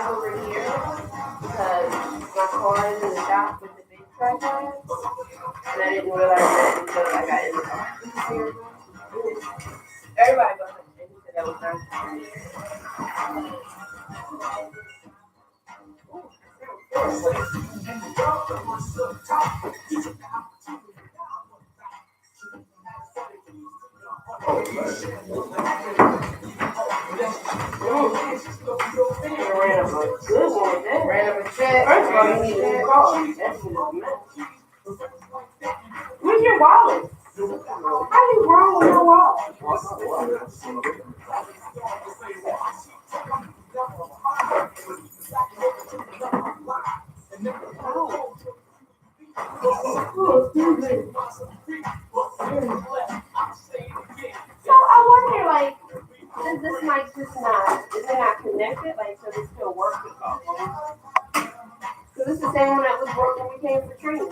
drive over here because my car is in the shop with the big tripod, and I didn't realize that until I got in the car. Everybody goes and he said that was nice. Ran up a check. First of all, you need to call. That's a mess. Where's your wallet? How you wrong with your wallet? Oh, excuse me. So I wonder, like, is this mic just not, is it not connected? Like, so it's still working? Because it's the same one that was working when we came for training.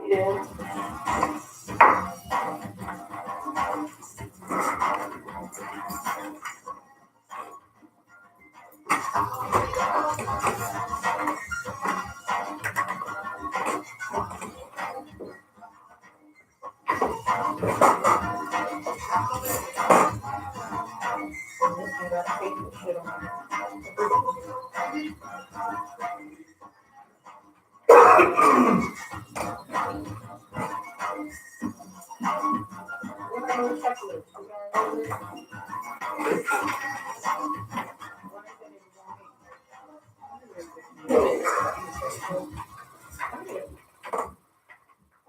Yeah.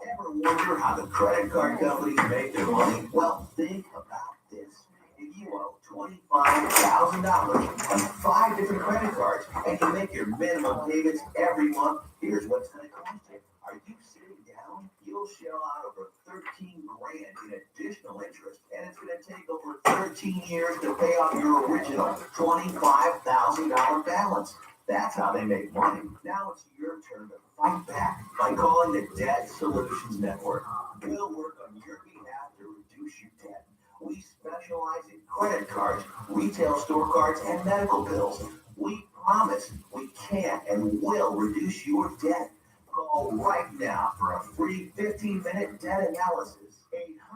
Ever wonder how the credit card companies make their money? Well, think about this. If you owe $25,000 on 5 different credit cards and can make your minimum payments every month, here's what's going to cost you. Are you sitting down? You'll shell out over $13 grand in additional interest, and it's going to take over 13 years to pay off your original $25,000 balance. That's how they make money. Now it's your turn to fight back by calling the Debt Solutions Network. We'll work on your behalf to reduce your debt. We specialize in credit cards, retail store cards, and medical bills. We promise we can and will reduce your debt. Call right now for a free 15-minute debt analysis.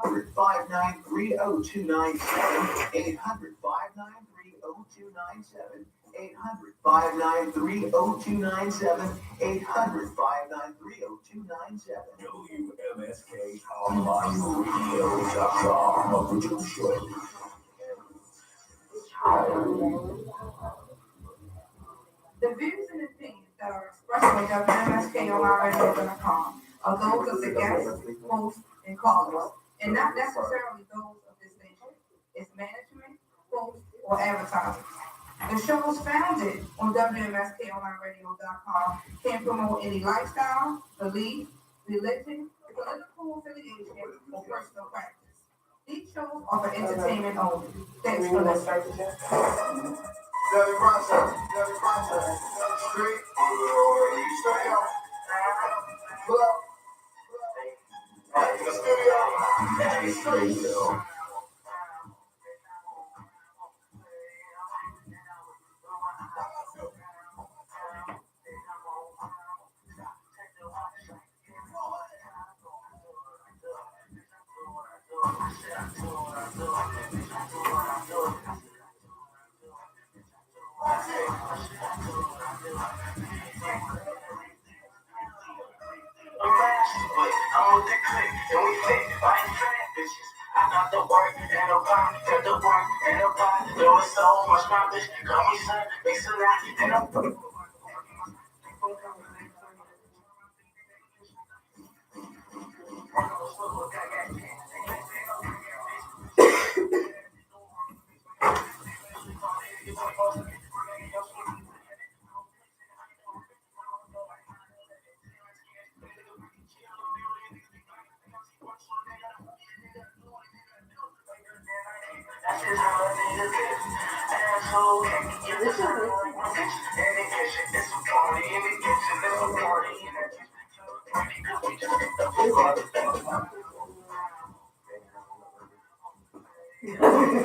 800-593-0297. 800-593-0297. 800-593-0297. 800-593-0297. WMSKOnlineRadio.com. A producer show. The views and opinions that are expressed on WMSKOnlineRadio.com are those of the guests, hosts, and callers, and not necessarily those of this station, its management, hosts, or advertisers. The shows founded on WMSKOnlineRadio.com can promote any lifestyle, belief, religion, political affiliation, or personal practice. These shows are for entertainment only. Thanks for listening. Jelly Bronson, Street, Studio, pull up, the studio.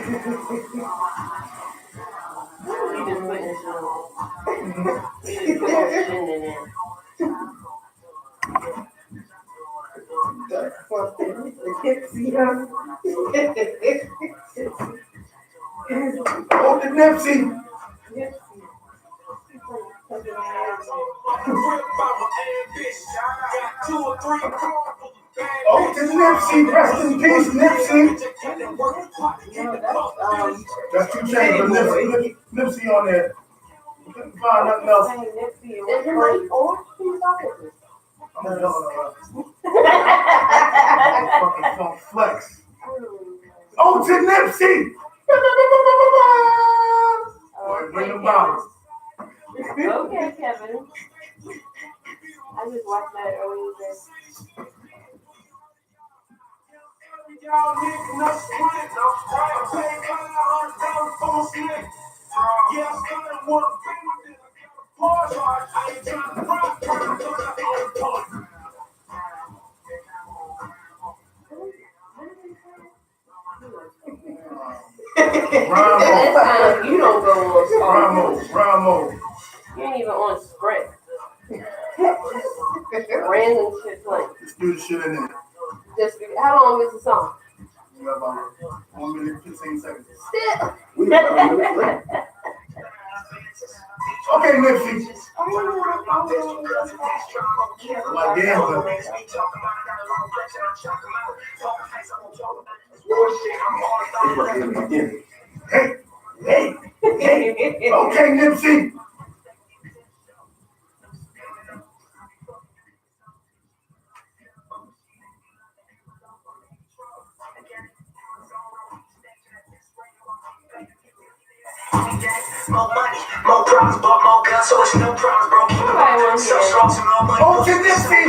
just putting some. We just putting shit in there. Oh, the Nipsey. Oh, the Nipsey. Rest in peace, Nipsey. That's two chains, but Nipsey on there. Couldn't find nothing else. Is your mic on? Who you talking to? I'm yelling fucking phone flex. Oh, to Nipsey! Boy, bring them bottles. Okay, Kevin. I just watched that earlier today. This time you don't go on Ramo. You ain't even on script. Random shit playing. Just do the shit in there. Just how long is the song? You got about 1 minute, 15 seconds. Still. Okay, Nipsey. Like gambling. Hey. Okay, Nipsey. More money, more problems, but more guns, so it's no problems, bro. So strong, so no money. Oh, to Nipsey.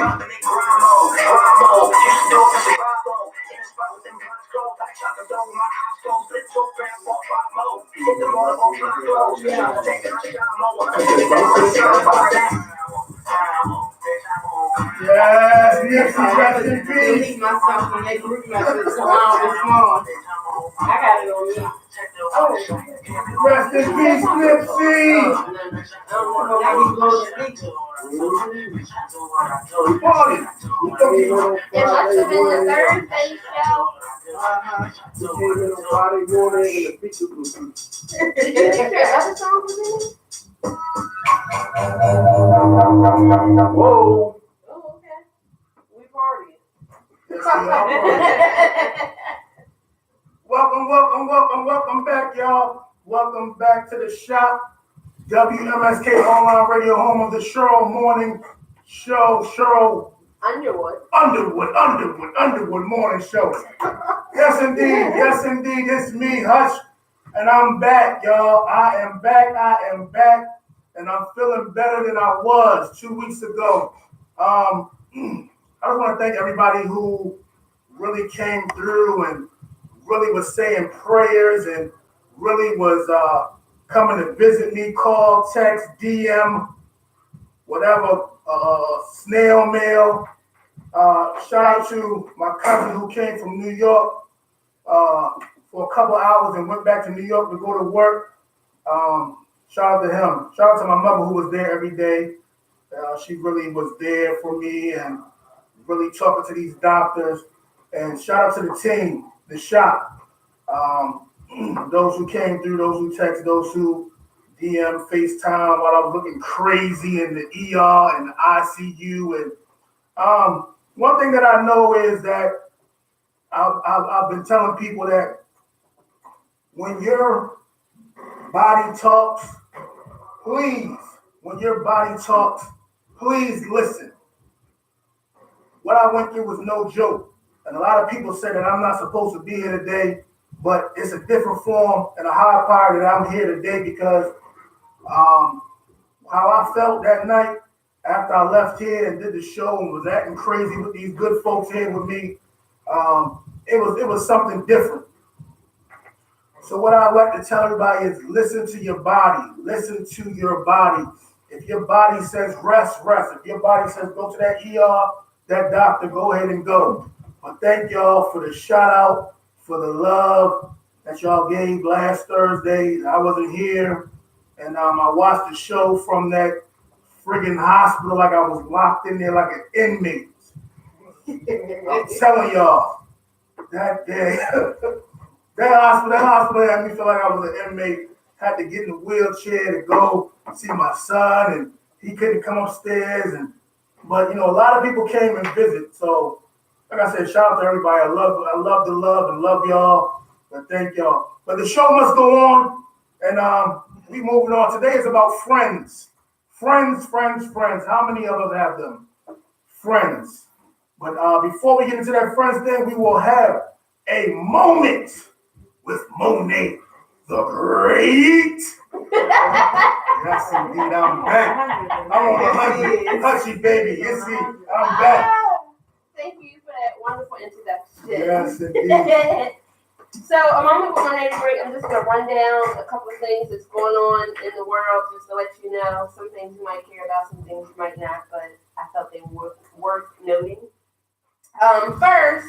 Yes, Nipsey, rest in peace. Delete myself from that group message so I don't be small. I got it on me. Rest in peace, Nipsey. Party. It must have been the third face show. Is there other songs in it? Whoa. Oh, okay. We party. Welcome back, y'all. Welcome back to the shop. WMSK Online Radio, home of the Cheryl Morning Show. Cheryl Underwood Morning Show. Yes, indeed. It's me, Hutch, and I'm back, y'all. I am back, and I'm feeling better than I was 2 weeks ago. I just want to thank everybody who really came through and really was saying prayers and really was coming to visit me, call, text, DM, whatever, snail mail. Shout out to my cousin who came from New York for a couple hours and went back to New York to go to work. Shout out to him. Shout out to my mother who was there every day. She really was there for me and really talking to these doctors. And shout out to the team, the shop. Those who came through, those who texted, those who DM, FaceTime while I was looking crazy in the ER and the ICU. And one thing that I know is that I've been telling people that when your body talks, please listen. What I went through was no joke. And a lot of people say that I'm not supposed to be here today, but it's a different form and a higher power that I'm here today because how I felt that night after I left here and did the show and was acting crazy with these good folks here with me, it was something different. So what I like to tell everybody is listen to your body. Listen to your body. If your body says rest. If your body says go to that ER, that doctor, go ahead and go. But thank y'all for the shout out, for the love, that y'all gave last Thursday. I wasn't here, and I watched the show from that friggin' hospital like I was locked in there like an inmate. I'm telling y'all, that day, that hospital had me feel like I was an inmate. Had to get in the wheelchair to go see my son, and he couldn't come upstairs. But a lot of people came and visit. So, like I said, shout out to everybody. I love the love and love y'all. But thank y'all. But the show must go on, and we moving on. Today is about friends. Friends. How many of us have them? Friends. But before we get into that friends thing, we will have a moment with Monet the Great. Yes, indeed, I'm back. I'm on a hushy baby. You see, I'm back. Thank you for that wonderful introduction. Yes, indeed. So, a moment with Monet the Great. I'm just going to run down a couple of things that's going on in the world, just to let you know. Some things you might care about, some things you might not, but I felt they were worth noting. First,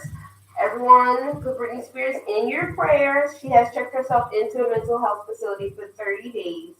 everyone put Britney Spears in your prayers. She has checked herself into a mental health facility for 30 days.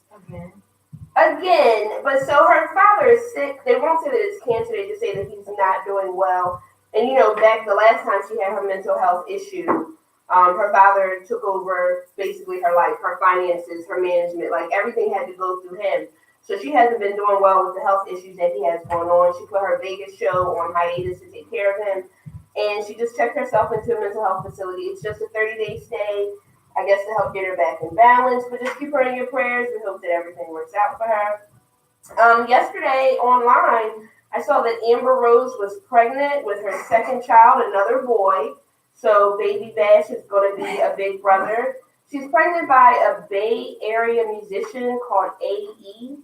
Again, but so her father is sick. They won't say that it's cancer. They just say that he's not doing well. And back the last time she had her mental health issue, her father took over basically her life, her finances, her management, like everything had to go through him. So she hasn't been doing well with the health issues that he has going on. She put her Vegas show on hiatus to take care of him. And she just checked herself into a mental health facility. It's just a 30-day stay, I guess, to help get her back in balance. But just keep her in your prayers. We hope that everything works out for her. Yesterday online, I saw that Amber Rose was pregnant with her second child, another boy. So Baby Bash is going to be a big brother. She's pregnant by a Bay Area musician called A.E.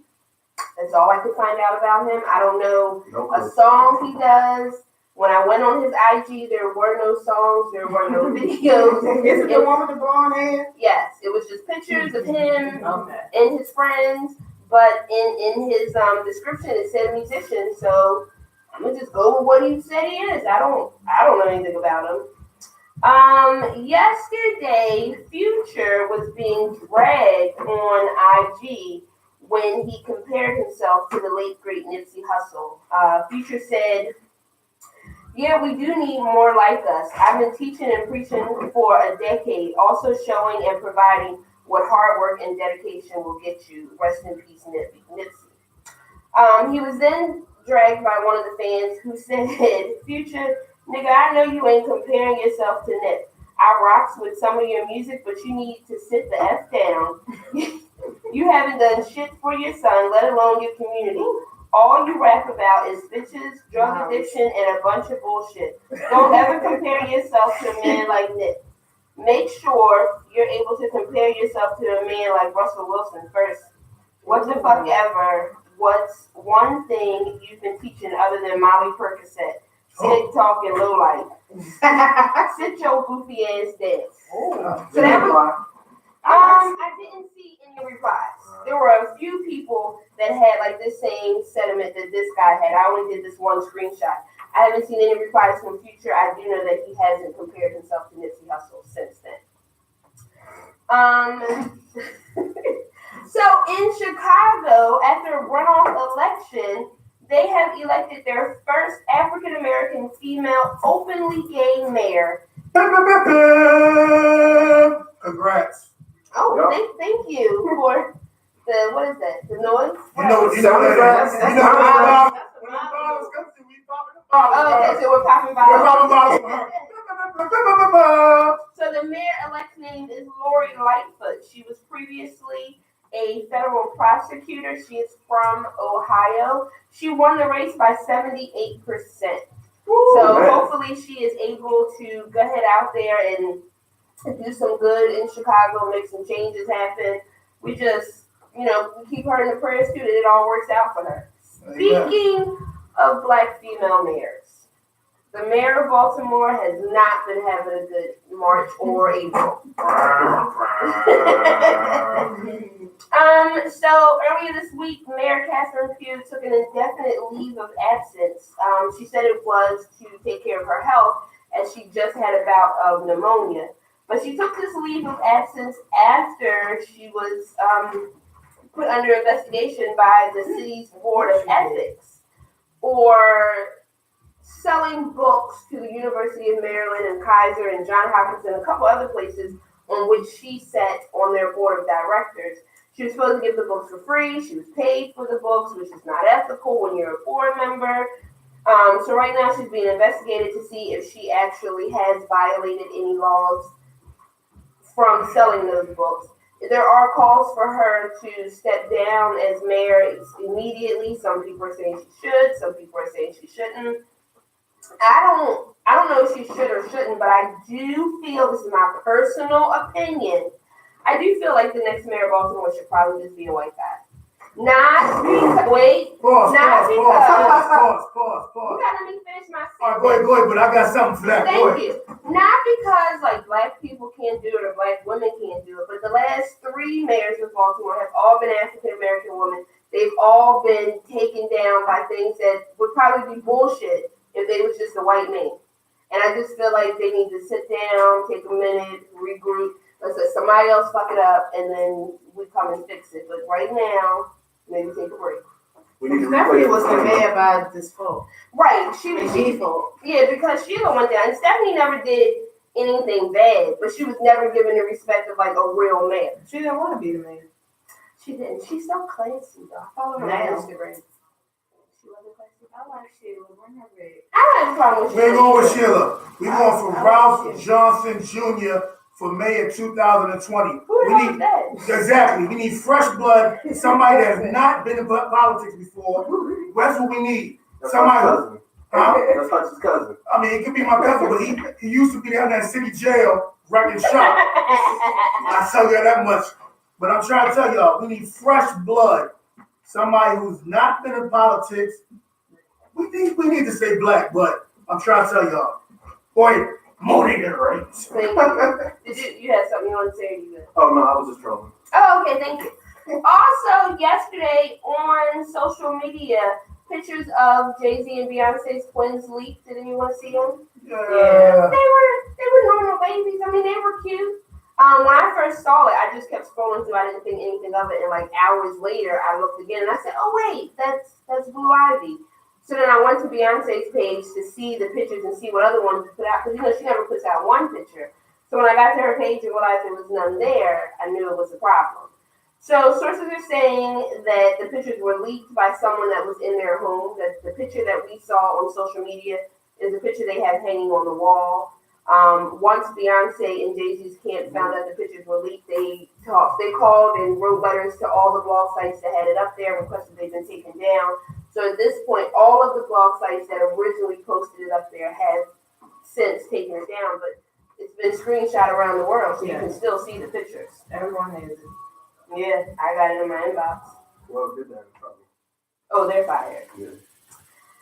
That's all I could find out about him. I don't know a song he does. When I went on his IG, there were no songs, there were no videos. Is it the one with the blonde hair? Yes, it was just pictures of him and his friends. But in his description, it said musician. So I'm gonna just go with what he said he is. I don't know anything about him. Yesterday, Future was being dragged on IG when he compared himself to the late great Nipsey Hussle. Future said, "Yeah, we do need more like us. I've been teaching and preaching for a decade, also showing and providing what hard work and dedication will get you. Rest in peace, Nipsey." He was then dragged by one of the fans who said, "Future, nigga, I know you ain't comparing yourself to Nip. I rocks with some of your music, but you need to sit the F down. You haven't done shit for your son, let alone your community. All you rap about is bitches, drug addiction, and a bunch of bullshit. Don't ever compare yourself to a man like Nip. Make sure you're able to compare yourself to a man like Russell Wilson first. What the fuck ever? What's one thing you've been teaching other than Molly Percocet? TikTok and low life. Sit your goofy ass down." So that was, I didn't see any replies. There were a few people that had like this same sentiment that this guy had. I only did this one screenshot. I haven't seen any replies from Future. I do know that he hasn't compared himself to Nipsey Hussle since then. So in Chicago, after a runoff election, they have elected their first African American female openly gay mayor. Congrats. Oh, thank you for the, what is that? The noise? Oh, okay, so we're popping bottles. We're So the mayor-elect name is Lori Lightfoot. She was previously a federal prosecutor. She is from Ohio. She won the race by 78%. So hopefully she is able to go ahead out there and do some good in Chicago, make some changes happen. We just, we keep her in the prayers too, that it all works out for her. Speaking of Black female mayors, the mayor of Baltimore has not been having a good March or April. So earlier this week, Mayor Catherine Pugh took an indefinite leave of absence. She said it was to take care of her health, as she just had a bout of pneumonia. But she took this leave of absence after she was put under investigation by the city's Board of Ethics for selling books to the University of Maryland and Kaiser and Johns Hopkins and a couple other places on which she sat on their board of directors. She was supposed to give the books for free. She was paid for the books, which is not ethical when you're a board member. So right now she's being investigated to see if she actually has violated any laws from selling those books. There are calls for her to step down as mayor immediately. Some people are saying she should. Some people are saying she shouldn't. I don't know if she should or shouldn't, but I do feel, this is my personal opinion, I do feel like the next mayor of Baltimore should probably just be a white guy. Not because, wait, Pause. you gotta let me finish my All sentence. right, go ahead, but I got something for that. Go Thank ahead. you. Not because like black people can't do it or black women can't do it, but the last 3 mayors of Baltimore have all been African American women. They've all been taken down by things that would probably be bullshit if they was just a white man. And I just feel like they need to sit down, take a minute, regroup. Let's let somebody else fuck it up, and then we come and fix it. But right now, maybe take a break. We need to Stephanie replace was the the mayor by default. Right, she was. By default. Yeah, because Sheila went down. And Stephanie never did anything bad, but she was never given the respect of like a real mayor. She didn't want to be the mayor. She didn't. She's so classy, though. I follow her on Now. Instagram. She wasn't classy. I like Sheila. Bring her back. I don't have a problem with We ain't Sheila. going with Sheila. We going for Ralph Johnson Jr. for Mayor 2020. Who the We hell is need that? exactly. We need fresh blood. Somebody that has not been in politics before. That's what we need. That's Somebody. Hutch's cousin. Huh? That's Hutch's cousin. I mean, it could be my cousin, but he used to be down there in city jail wrecking shop. I tell you that much. But I'm trying to tell y'all, we need fresh blood. Somebody who's not been in politics. We need to say black, but I'm trying to tell y'all. Boy, money the rates. Thank you. You had something you want to say? Or you good? Oh no, I was just trolling. Oh, okay, thank you. Also, yesterday on social media, pictures of Jay-Z and Beyonce's twins leaked. Did anyone see them? Yeah. They were normal babies. I mean, they were cute. When I first saw it, I just kept scrolling through. I didn't think anything of it, and like hours later, I looked again and I said, "Oh wait, that's Blue Ivy." So then I went to Beyonce's page to see the pictures and see what other ones put out, because she never puts out one picture. So when I got to her page and realized there was none there, I knew it was a problem. So sources are saying that the pictures were leaked by someone that was in their home. That the picture that we saw on social media is the picture they have hanging on the wall. Once Beyonce and Jay-Z's camp found out the pictures were leaked, they called and wrote letters to all the blog sites that had it up there, requested they've been taken down. So at this point, all of the blog sites that originally posted it up there have since taken it down, but it's been screenshot around the world, so you can still see the pictures. Everyone has it. Yeah, I got it in my inbox. Whoever did that is probably. Oh, they're fired. Yeah.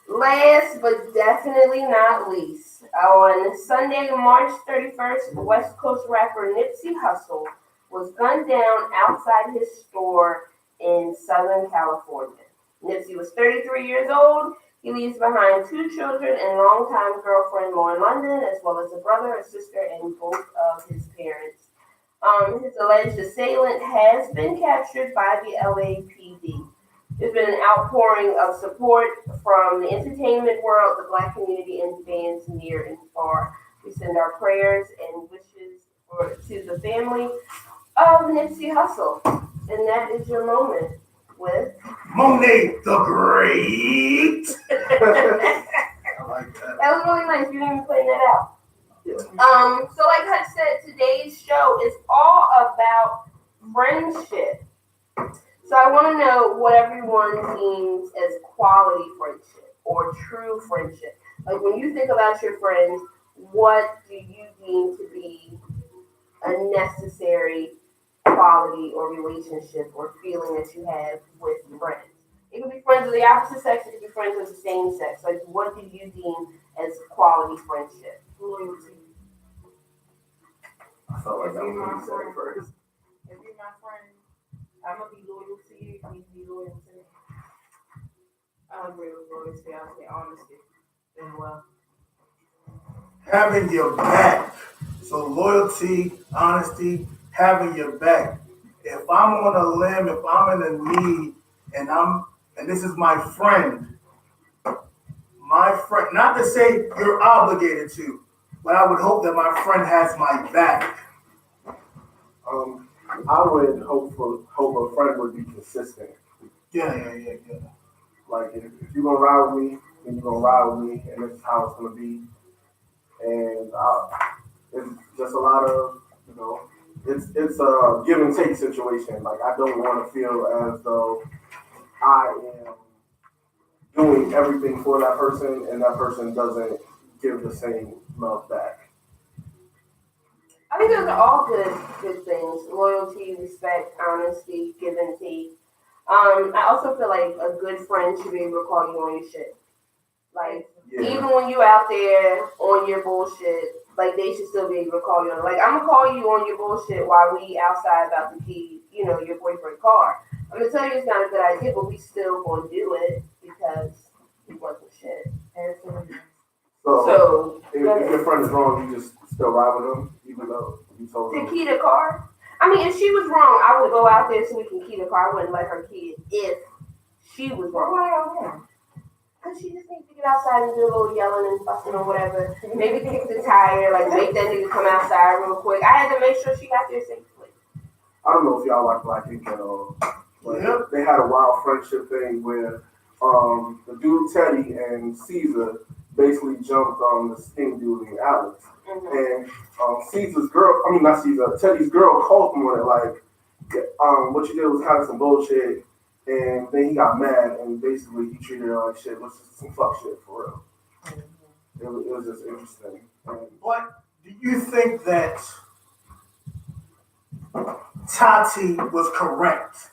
Last but definitely not least, on Sunday, March 31st, West Coast rapper Nipsey Hussle was gunned down outside his store in Southern California. Nipsey was 33 years old. He leaves behind 2 children and longtime girlfriend Lauren London, as well as a brother, a sister, and both of his parents. His alleged assailant has been captured by the LAPD. There's been an outpouring of support from the entertainment world, the Black community, and fans near and far. We send our prayers and wishes to the family of Nipsey Hussle. And that is your moment with Monet the Great. I like that. That was really nice. You didn't even point that out. Yeah. So like Hutch said, today's show is all about friendship. So I want to know what everyone deems as quality friendship or true friendship. Like when you think about your friends, what do you deem to be a necessary quality or relationship or feeling that you have with friends? It could be friends of the opposite sex, it could be friends of the same sex. Like what do you deem as quality friendship? Loyalty. I felt like that was If you're what my you said friend, first. if you're my friend, I'm gonna be loyal to you. You need to be loyal to me. I agree with loyalty. I say honesty. Then well. Having your back. So loyalty, honesty, having your back. If I'm on a limb, if I'm in a need, and this is my friend, not to say you're obligated to, but I would hope that my friend has my back. I would hope a friend would be consistent. Yeah. Like if you're gonna ride with me, then you're gonna ride with me, and this is how it's gonna be. And it's just a lot of, it's a give and take situation. Like I don't want to feel as though I am doing everything for that person, and that person doesn't give the same love back. I think those are all good things. Loyalty, respect, honesty, give and take. I also feel like a good friend should be able to call you on your shit. Like, Yeah. even when you out there on your bullshit, like they should still be able to call you on. Like, I'm gonna call you on your bullshit while we outside about to key, your boyfriend's car. I'm gonna tell you it's not a good idea, but we still gonna do it because he wasn't shit. So If your friend is wrong, you just still ride with them, even though you told to them. key the car. I mean, if she was wrong, I would go out there so we can key the car. I wouldn't let her key it if she was wrong. Because she just needs to get outside and do a little yelling and fussing or whatever. Maybe kick the tire, like make that nigga come outside real quick. I had to make sure she got there safely. I don't know if y'all like Black Ink at all, but Yep. they had a wild friendship thing where the dude Teddy and Caesar basically jumped on the skinny dude named Alex. Mm-hmm. And Teddy's girl called him on it like, what you did was kind of some bullshit. And then he got mad and basically he treated her like shit, which is some fuck shit for real. It was just interesting. But do you think that Tati was correct?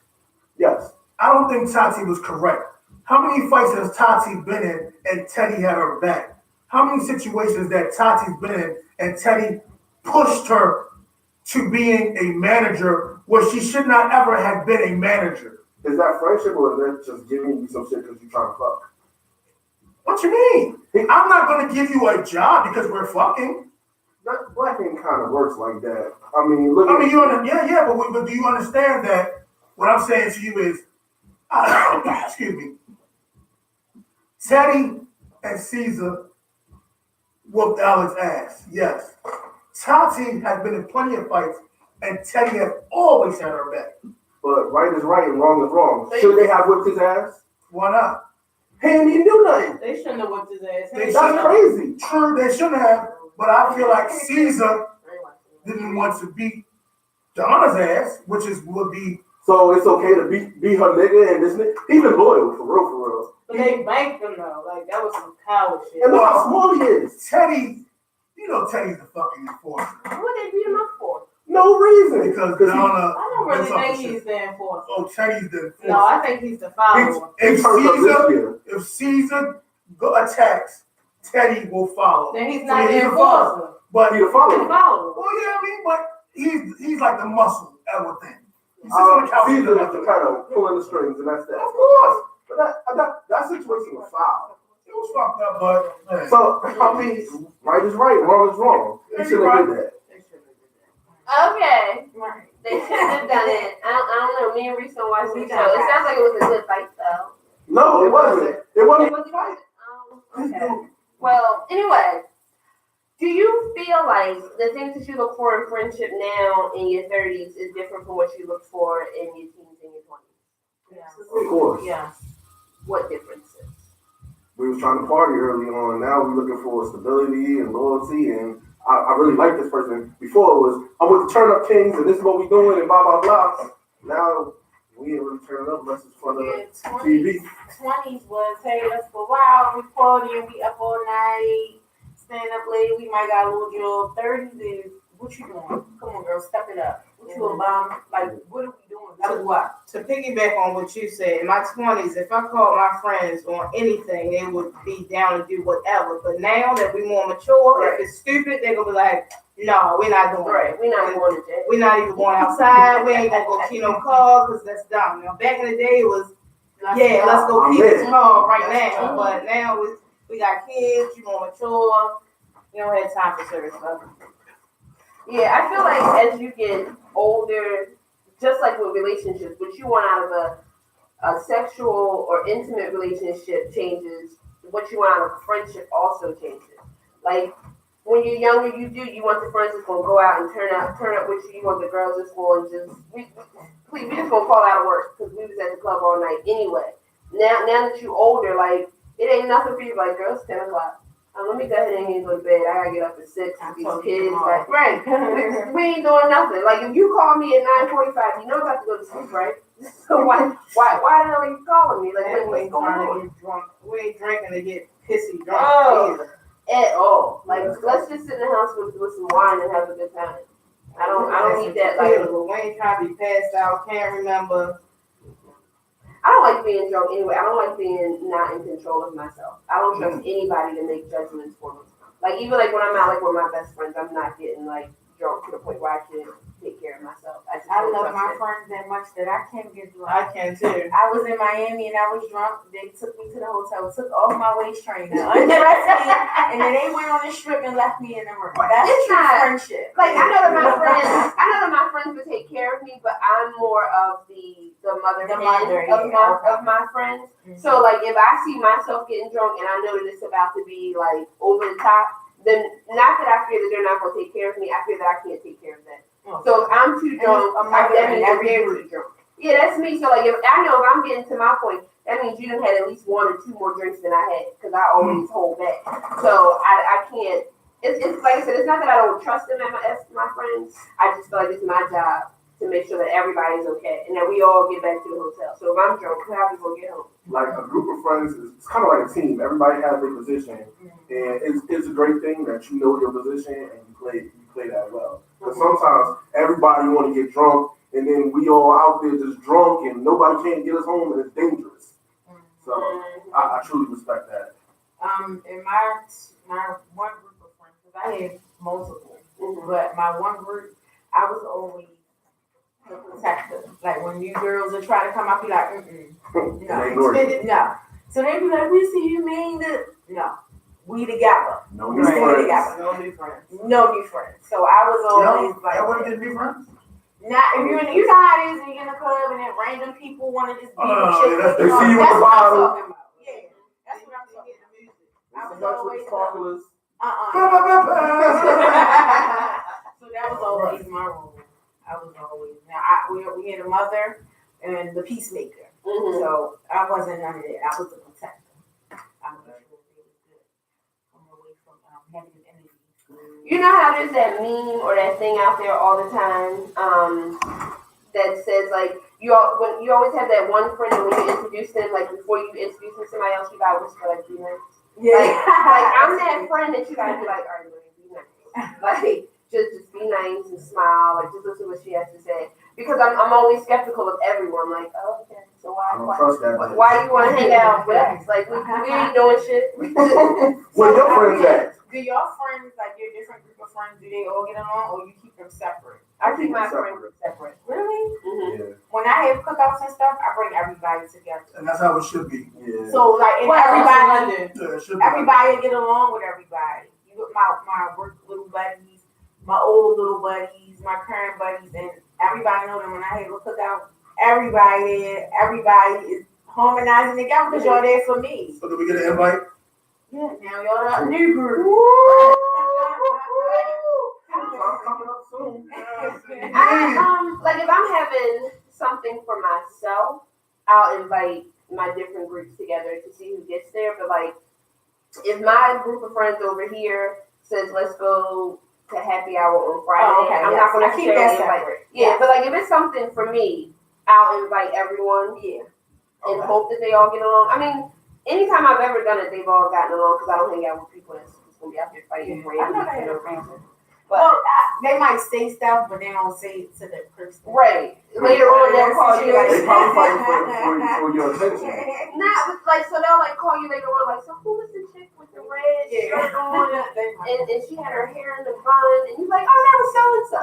Yes. I don't think Tati was correct. How many fights has Tati been in and Teddy had her back? How many situations that Tati's been in and Teddy pushed her to being a manager where she should not ever have been a manager? Is that friendship or is that just giving you some shit because you're trying to fuck? What you mean? I'm not going to give you a job because we're fucking. That Black Ink kind of works like that. I mean, look. But do you understand that what I'm saying to you is, excuse me, Teddy and Caesar whooped Alex's ass. Yes. Tati has been in plenty of fights, and Teddy has always had her back. But right is right and wrong is wrong. Should they have whipped his ass? Why not? He didn't even do nothing. They shouldn't have whipped his ass. That's crazy. True, they shouldn't have, but I feel like Caesar didn't want to beat Donna's ass, would be. So it's okay to be her nigga and this nigga. He been loyal for real. But they banked him though. Like that was some coward shit. And look how small he is. Teddy, Teddy's the fucking enforcer. What they beat him up for? No reason. Because he- Donna. I don't really think he's the enforcer. Oh, Teddy's the enforcer. No, I think he's the follower. He turned up this year. If Caesar attacks, Teddy will follow. Then he's not So the enforcer. But He the He's the follower. follower. well, yeah, I mean, but he's like the muscle that would think. He sits on the couch. Caesar is the pedal pulling the strings, and that's that. Of course, But that situation was foul. it was fucked up, but man. So I mean, right is right, wrong is wrong. He should have did that. They shouldn't have did Okay. that. Right. They shouldn't have done it. I don't know. Me and Reese don't watch the show. It sounds like it was a good fight, though. No, it wasn't. It wasn't. Okay. Well, anyway, do you feel like the things that you look for in friendship now in your 30s is different from what you look for in your teens and your 20s? Yeah. Of course. Yeah. What differences? We was trying to party early on. Now we're looking for stability and loyalty, and I really like this person. Before it was, I'm with the Turn Up Kings, and this is what we doing, and blah blah blah. Now we ain't really turning up unless it's for the TV. 20s was, hey, let's go out, we partying, we up all night, stand up late, we might got a little job. 30s is, what you doing? Come on, girl, step it up. What you about? Like, what are we doing? Like what? To piggyback on what you said, in my 20s, if I called my friends on anything, they would be down to do whatever. But now that we're more mature, Right. if it's stupid, they're going to be like, no, we're not doing it. Right. We're not going to jail. We're not even going outside. We ain't gonna go key no car because that's dumb. Now back in the day it was, yeah, let's go key this car right now. But now we got kids. You more mature. You don't have time for service stuff. Yeah, I feel like as you get older, just like with relationships, what you want out of a sexual or intimate relationship changes. What you want out of a friendship also changes. Like when you're younger, you want the friends that's gonna go out and turn up with you. You want the girls that's going we just gonna call out of work because we was at the club all night anyway. Now that you older, like it ain't nothing for you. Like girls, 10 o'clock. Let me go ahead and go to bed. I gotta get up at 6 with these kids. Like, right. we ain't doing nothing. Like if you call me at 9:45, you know I'm about to go to sleep, right? So why the hell are you calling me? Like what's going on? We ain't drinking to get pissy drunk either. At all. Like let's just sit in the house with some wine and have a good time. I don't need that. Like we ain't trying to be passed out. Can't remember. I don't like being drunk anyway. I don't like being not in control of myself. I don't trust anybody to make judgments for me. Like even like when I'm out like with my best friends, I'm not getting like drunk to the point where I can't take care of myself. I love my friends that much that I can't get drunk. I can too. I was in Miami and I was drunk. They took me to the hotel, took off my waist trainer, undressed me, and then they went on the strip and left me in the room. That's true friendship. Like I know that my friends would take care of me, but I'm more of the mother of my friends. Mm-hmm. So like if I see myself getting drunk and I know that it's about to be like over the top, then not that I fear that they're not going to take care of me, I fear that I can't take care of them. Okay. So if I'm too drunk, that means they're too drunk. Yeah, that's me. So like if I'm getting to my point, that means you done had at least 1 or 2 more drinks than I had because I always hold back. So I can't. It's like I said, it's not that I don't trust them as my friends. I just feel like it's my job to make sure that everybody's okay and that we all get back to the hotel. So if I'm drunk, how we gonna get home? Like a group of friends it's kind of like a team. Everybody has their position, and it's a great thing that you know your position and you play that well. Because sometimes everybody want to get drunk, and then we all out there just drunk, and nobody can't get us home, and it's dangerous. So I truly respect that. In my one group of friends, because I had multiple, but my one group, I was always the protector. Like when you girls are trying to come up, be like, no. So they be like, we see you mean that. No, we together. No new friends. No new friends. So I was always like, I wouldn't get new friends. Not if you know how it is when you're in a club and then random people want to just be with they see you with the bottle. Yeah, that's what I'm talking about. I was always always So that was always my role. I was always we had a mother and the peacemaker. Mm-hmm. So I wasn't none of that. I was the protector. I was really good. I'm away from negative energy. You know how there's that meme or that thing out there all the time that says like you always have that one friend and when you introduce them, like before you introduce them to somebody else, you gotta whisper like be nice. Yeah. Like I'm that friend that you gotta be like, all right, be nice. Like just be nice and smile, like just listen to what she has to say. Because I'm always skeptical of everyone. Like, oh, okay, so why you want to hang out with us? Like we ain't doing shit. Where your friends at? Do your friends, like your different group of friends, do they all get along or you keep them separate? I keep my friends separate. Really? Mm-hmm. Yeah. When I have cookouts and stuff, I bring everybody together. And that's how it should be. Yeah. So like everybody get along with everybody. You with my work little buddies, my old little buddies, my current buddies, and everybody know that when I have a cookout, everybody there, everybody is harmonizing together because y'all there for me. So do we get an invite? Yeah, now y'all the new group. Coming up soon. Like if I'm having something for myself, I'll invite my different groups together to see who gets there. But like if my group of friends over here says let's go to happy hour on Friday, I'm not going to keep that separate. Yeah, but like if it's something for me, I'll invite everyone. Yeah, and hope that they all get along. I mean, anytime I've ever done it, they've all gotten along because I don't hang out with people that's going to be out there fighting for no reason. But they might say stuff, but they don't say it to the person. Right. Later on, they'll call you. They probably fighting for your attention. Not like so they'll like call you later on like so who was the chick with the red shirt on and she had her hair in the bun and you're like oh that was so and so.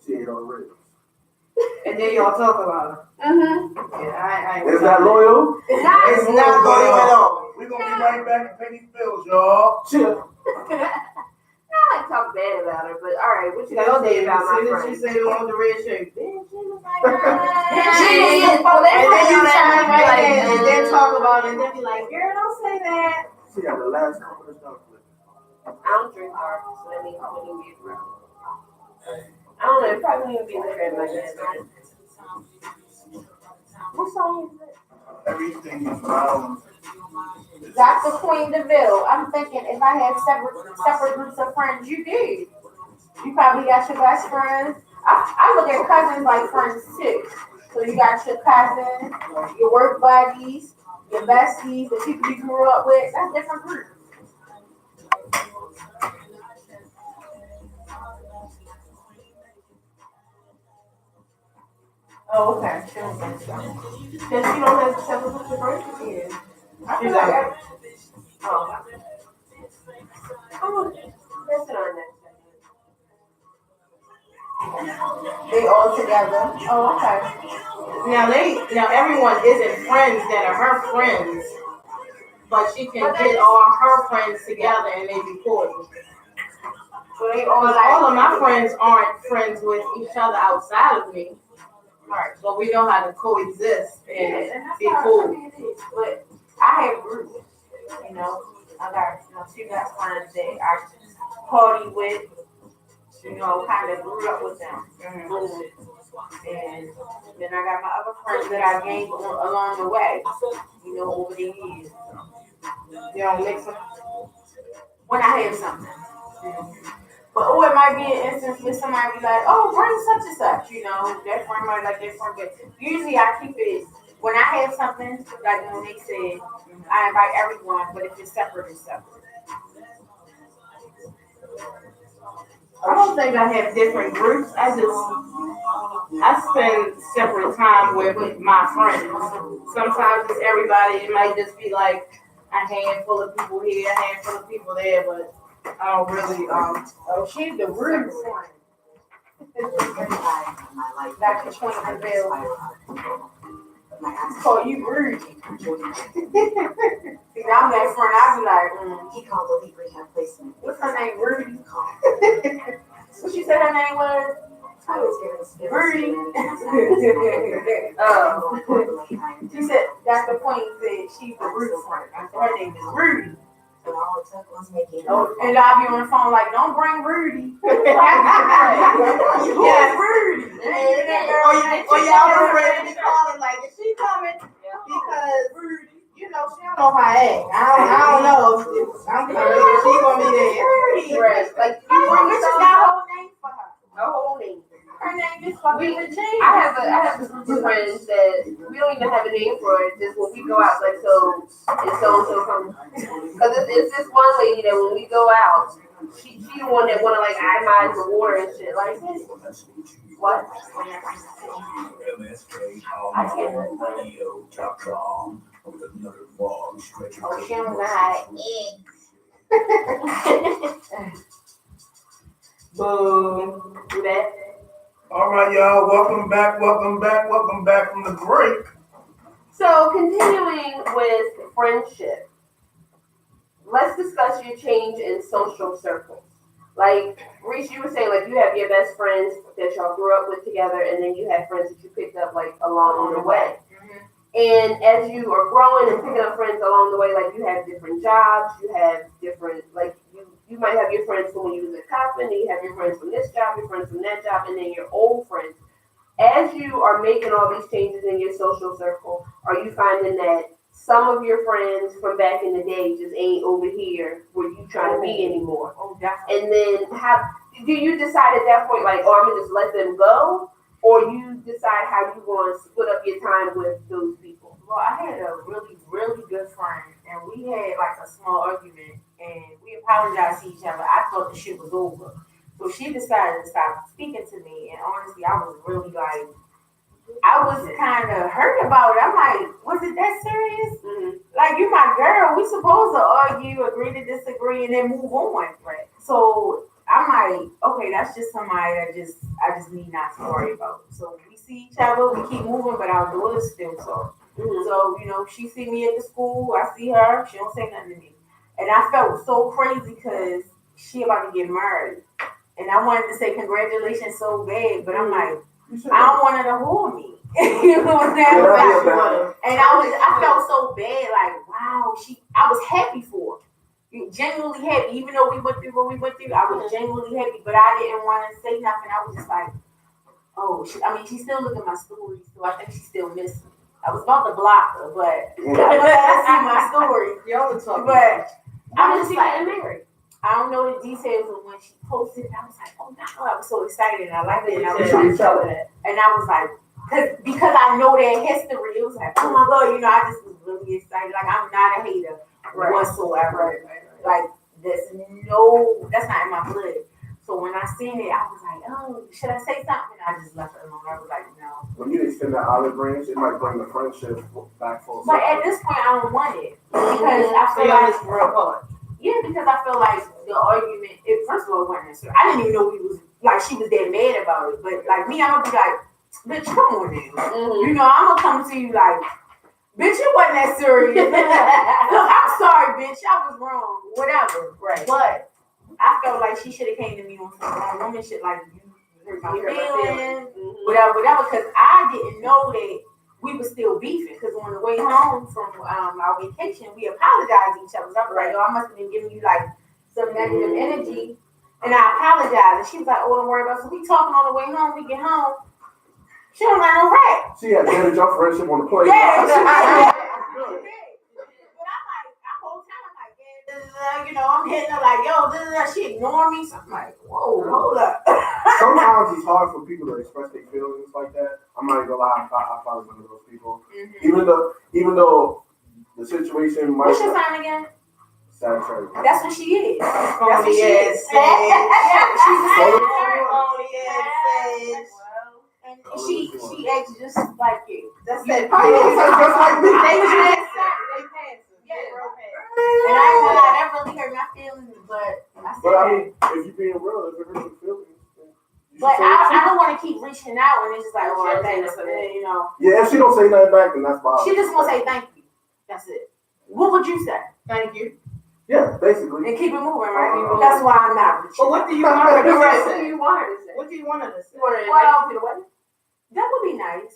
She ain't on the ribs. And then y'all talk about her. Mm-hmm. Yeah, Is that loyal? It's not loyal at all. We're gonna be right back and pay these bills, y'all. Chill. I like talk bad about her, but all Right, what you gonna say about my As soon as friend? she say on the red shirt, bitch, she was like, Well, and then you shine like, right in and then talk about it and then be like, girl, don't say that. She got the last couple of stuff. I don't drink dark, so that means I wouldn't be around. I don't know, it probably wouldn't be in the grandma man. What song is it? Everything is round. Dr. Queen DeVille, I'm thinking if I had separate groups of friends, you did. You probably got your best friends. I look at cousins like friends too. So you got your cousins, your work buddies, your besties, the people you grew up with. That's different groups. Oh, okay. She don't think so. Because she don't have separate groups of friends. Yeah. She's like, oh. Oh, that's in our next segment. They all together. Oh, okay. Now everyone isn't friends that are her friends, but she can get all her friends together and they be cordial. So they all But like, all of my friends aren't friends with each other outside of me. Right. But we know how to coexist and be cool. But I have groups, you know. I got, two best friends that I party with, kind of grew up with them. And then I got my other friends that I gained along the way, over the years. You don't mix them. When I have something. But it might be an instance where somebody be like, oh, bring such and such, that friend might like that friend. But usually I keep it, when I have something, like when they said, I invite everyone, but if it's separate, it's separate. I don't think I have different groups. I spend separate time with my friends. Sometimes it's everybody. It might just be like a handful of people here, a handful of people there, but I don't really, Oh, she's the rude one. Dr. Queen DeVille. Oh, you rude. See, I'm that friend, I be like, He called Elite Rehab Placement. what's her name, Rudy? What she said her name was? I was given Rudy. She said, Dr. Queen said she's the rude friend. I said her name is Rudy. And all it took was making And I'll be on the phone like, don't bring Rudy. Yes, Rudy. or y'all already calling like, is she coming? Because she don't know how I act. I don't know if I'm coming. If she gonna be there. right, like, you Which bring is some, my whole name for her. a whole name. Her name is fucking Regina. I have a group of friends that we don't even have a name for it. Just when we go out, like, so it's so and so from. Because it's this one lady that when we go out, she the one that wanna like itemize the water and shit. Like, what? I can't remember. Oh, she don't know how to eat. Boom. Do that. All right, y'all. Welcome back from the break. So continuing with friendship, let's discuss your change in social circles. Like Reese, you were saying, like you have your best friends that y'all grew up with together, and then you have friends that you picked up like along the way. And as you are growing and picking up friends along the way, like you have different jobs, you have different, like you might have your friends from when you was a cop, and then you have your friends from this job, your friends from that job, and then your old friends. As you are making all these changes in your social circle, are you finding that some of your friends from back in the day just ain't over here where you trying to be anymore? Oh, definitely. And then do you decide at that point, like, oh, I'm gonna just let them go? Or you decide how you want to split up your time with those people? Well, I had a really, really good friend, and we had like a small argument, and we apologized to each other. I thought the shit was over. So she decided to stop speaking to me, and honestly, I was really like, I was kind of hurt about it. I'm like, was it that serious? Mm-hmm. Like, you my girl, we supposed to argue, agree to disagree, and then move on. Right. So I'm like, okay, that's just somebody that I just need not to worry about. So we see each other, we keep moving, but our daughter's still so. Mm-hmm. So, she see me at the school, I see her, she don't say nothing to me. And I felt so crazy because she about to get married. And I wanted to say congratulations so bad, but I'm like, You should. I don't want her to hold me. You know what I'm saying? Yeah, Like, that'd be a bad- and I felt so bad, like, wow, I was happy for her. Genuinely happy, even though we went through what we went through, I was genuinely happy, but I didn't want to say nothing. I was just like, oh, she still look at my stories, so I think she still missed me. I was about to block her, but I let her see my story. Y'all were talking. But I When was is she just like, getting married? I don't know the details of when she posted it. I was like, oh no, I was so excited. I liked it. And I was Yeah. like, and I was like, because I know their history, it was like, oh my God, you know, I just was really excited. Like, I'm not a hater whatsoever. Like, that's not in my blood. So when I seen it, I was like, oh, should I say something? I just left it alone. I was like, no. When you extend that olive branch, it might bring the friendship back full circle. But at this point, I don't want it because I So feel y'all like, just broke apart. yeah, because I feel like the argument, first of all, it wasn't necessary. I didn't even know she was that mad about it. But like me, I'm gonna be like, bitch, come on now. You know, I'm gonna come to you like, bitch, it wasn't that serious. Look, I'm sorry, bitch, I was wrong. Whatever. Right. But I felt like she should have came to me on some wrong woman shit, like you hurt my You hurt my feelings, feelings. whatever, because I didn't know that we were still beefing. Because on the way home from our vacation, we apologized to each other. So I was like, yo, I must have been giving you like some negative energy, and I apologized. And she was like, oh, don't worry about it. So we talking on the way home. We get home. She don't got no rap. She had damaged your friendship on the plane. Yeah, she Right? did. But I'm like, the whole time, I'm like, yeah, you know, I'm hitting her like, yo, she ignoring me. So I'm like, whoa, hold up. Sometimes it's hard for people to express their feelings like that. I'm not even gonna lie, I probably one of those people. Even though the situation might What's your sign again? Sagittarius. That's what she is. That's what Phony she ass is. Sage. Yeah, she's a Phony Sagittarius. Phony ass Sage. And she acts just like you. That's Yeah, that. just like me. They pass. Yeah. And I ain't gonna lie, that really hurt my feelings, but I said But I that. mean, if you're being real, if it hurts your feelings, then you should But say it I too. don't want to keep reaching out and it's just like, oh, thanks, you know. Yeah, if she don't say nothing back, then that's fine. She just gonna say thank you. That's it. What would you say? Thank you. Yeah, basically. And keep it moving, right? That's why I'm not reaching. But what do you want her to What do say? you want her to say? What do you want her to say? You want her to Well, invite you to the wedding? that would be nice.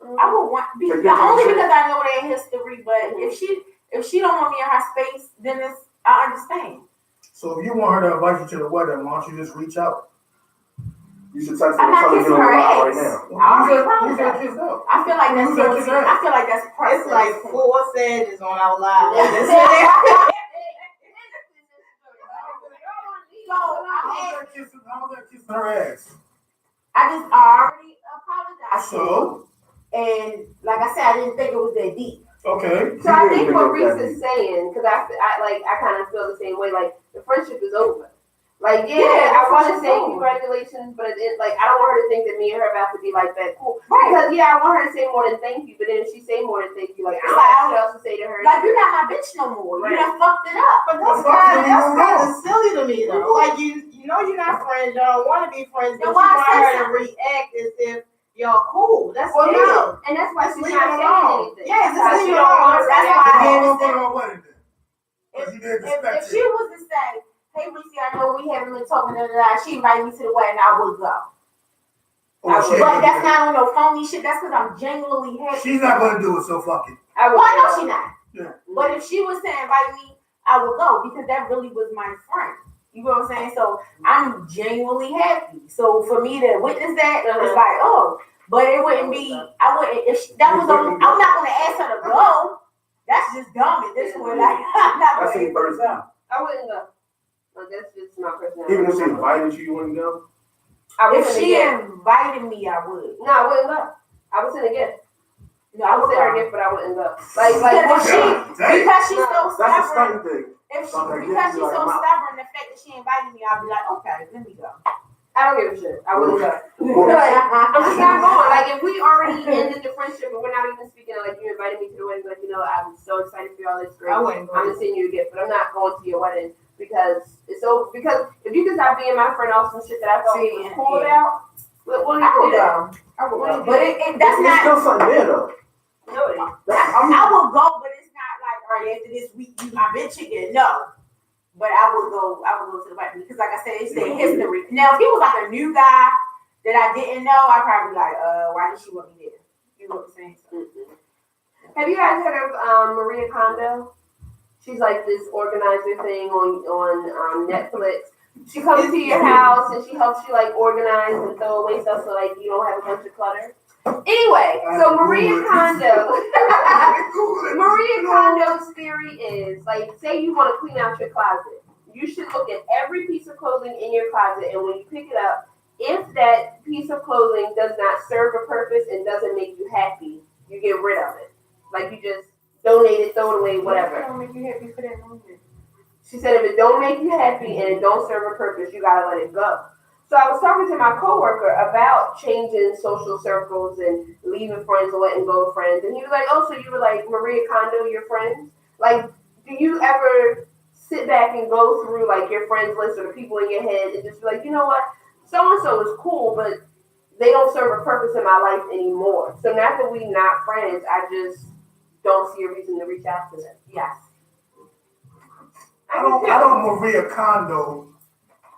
I would want Take only pictures. because I know their history. But if she don't want me in her space, then I understand. So if you want her to invite you to the wedding, why don't you just reach out? You should text her I'm and not tell her to kissing get on her the line ass. right now. I already Who's that apologized. kissed out? I feel like that's Who's that kissed out? I feel like that's pressure. It's like 4 Sages on our live. How's that kissing her ass? I already apologized. So, And like I said, I didn't think it was that deep. okay. So I You think didn't what think it was Reese is saying, because I kind of feel the same way. Like the friendship is over. Like I that's want to what say she's doing. congratulations, but I don't want her to think that me and her about to be like that. Cool. Right. Because I want her to say more than thank you, but then if she say more than thank you, like I don't It's like, know what else to say to her. Like you're not my bitch no more. Right. You done fucked it up. But that's kind of silly to me though. Like you know you're not friends. Y'all don't want to be friends, but Then you why want say her to something? react as if y'all cool. That's Well, it. no, and that's why she's Leave not it saying alone. anything. Yeah, just Because leave she it don't alone. want to That's react. why Then go on to her wedding then. But you did If expect she it. was to say, hey Reese, I know we haven't been talking, she invited me to the wedding, I would go. Oh, she But ain't that's gonna not on no phony shit. That's because I'm genuinely do happy. it. She's not gonna do it, so fuck it. I Well, I know would she not. Yeah. But if she was to invite me, I would go because that really was my friend. You know what I'm saying? So I'm genuinely happy. So for me to witness that, it's like, oh, but it wouldn't be. I wouldn't. If that was on, I'm not gonna ask her to go. That's just dumb at this point. Like I'm not That's gonna the first time. I wouldn't go. Like that's just my personality. Even if she invited you, you wouldn't go? I If wouldn't she again. invited me, I would. No, I wouldn't go. I would send a gift. No, I I would would send her a go. gift, but I wouldn't go. Because she's so That's a stubborn. stunning thing. Because she's so stubborn, the fact that she invited me, I'll be like, okay, let me go. I don't give a shit. I wouldn't go. Well, I'm just not going. Like if we already ended the friendship and we're not even speaking, like you invited me to the wedding, like I'm so excited for y'all. It's great. I wouldn't I'm go. gonna send you a gift, but I'm not going to your wedding because if you can stop being my friend off some shit that I thought we was cool about, what I do you would do? go. I would go. But that's There's not. still something there though. No, it ain't. I mean, I will go, but it's not like, all right, after this week, you my bitch again. No. But I would go to the white people because, like I said, it's their history. Now, if he was like a new guy that I didn't know, I'd probably be like, why did she want me there? You know what I'm saying? Have you guys heard of Maria Kondo? She's like this organizer thing on Netflix. She comes to your house and she helps you like organize and throw away stuff so like you don't have a bunch of clutter. Anyway, so Maria Kondo, Maria Kondo's theory is like, say you want to clean out your closet, you should look at every piece of clothing in your closet, and when you pick it up, if that piece of clothing does not serve a purpose and doesn't make you happy, you get rid of it. Like you just donate it, throw it away, whatever. Don't make you happy for that moment. She said if it don't make you happy and it don't serve a purpose, you gotta let it go. So I was talking to my coworker about changing social circles and leaving friends and letting go of friends. And he was like, oh, so you were like Maria Kondo, your friends? Like, do you ever sit back and go through like your friends list or the people in your head and just be like, you know what? So-and-so is cool, but they don't serve a purpose in my life anymore. So now that we're not friends, I just don't see a reason to reach out to them. Yes. I don't Maria Kondo.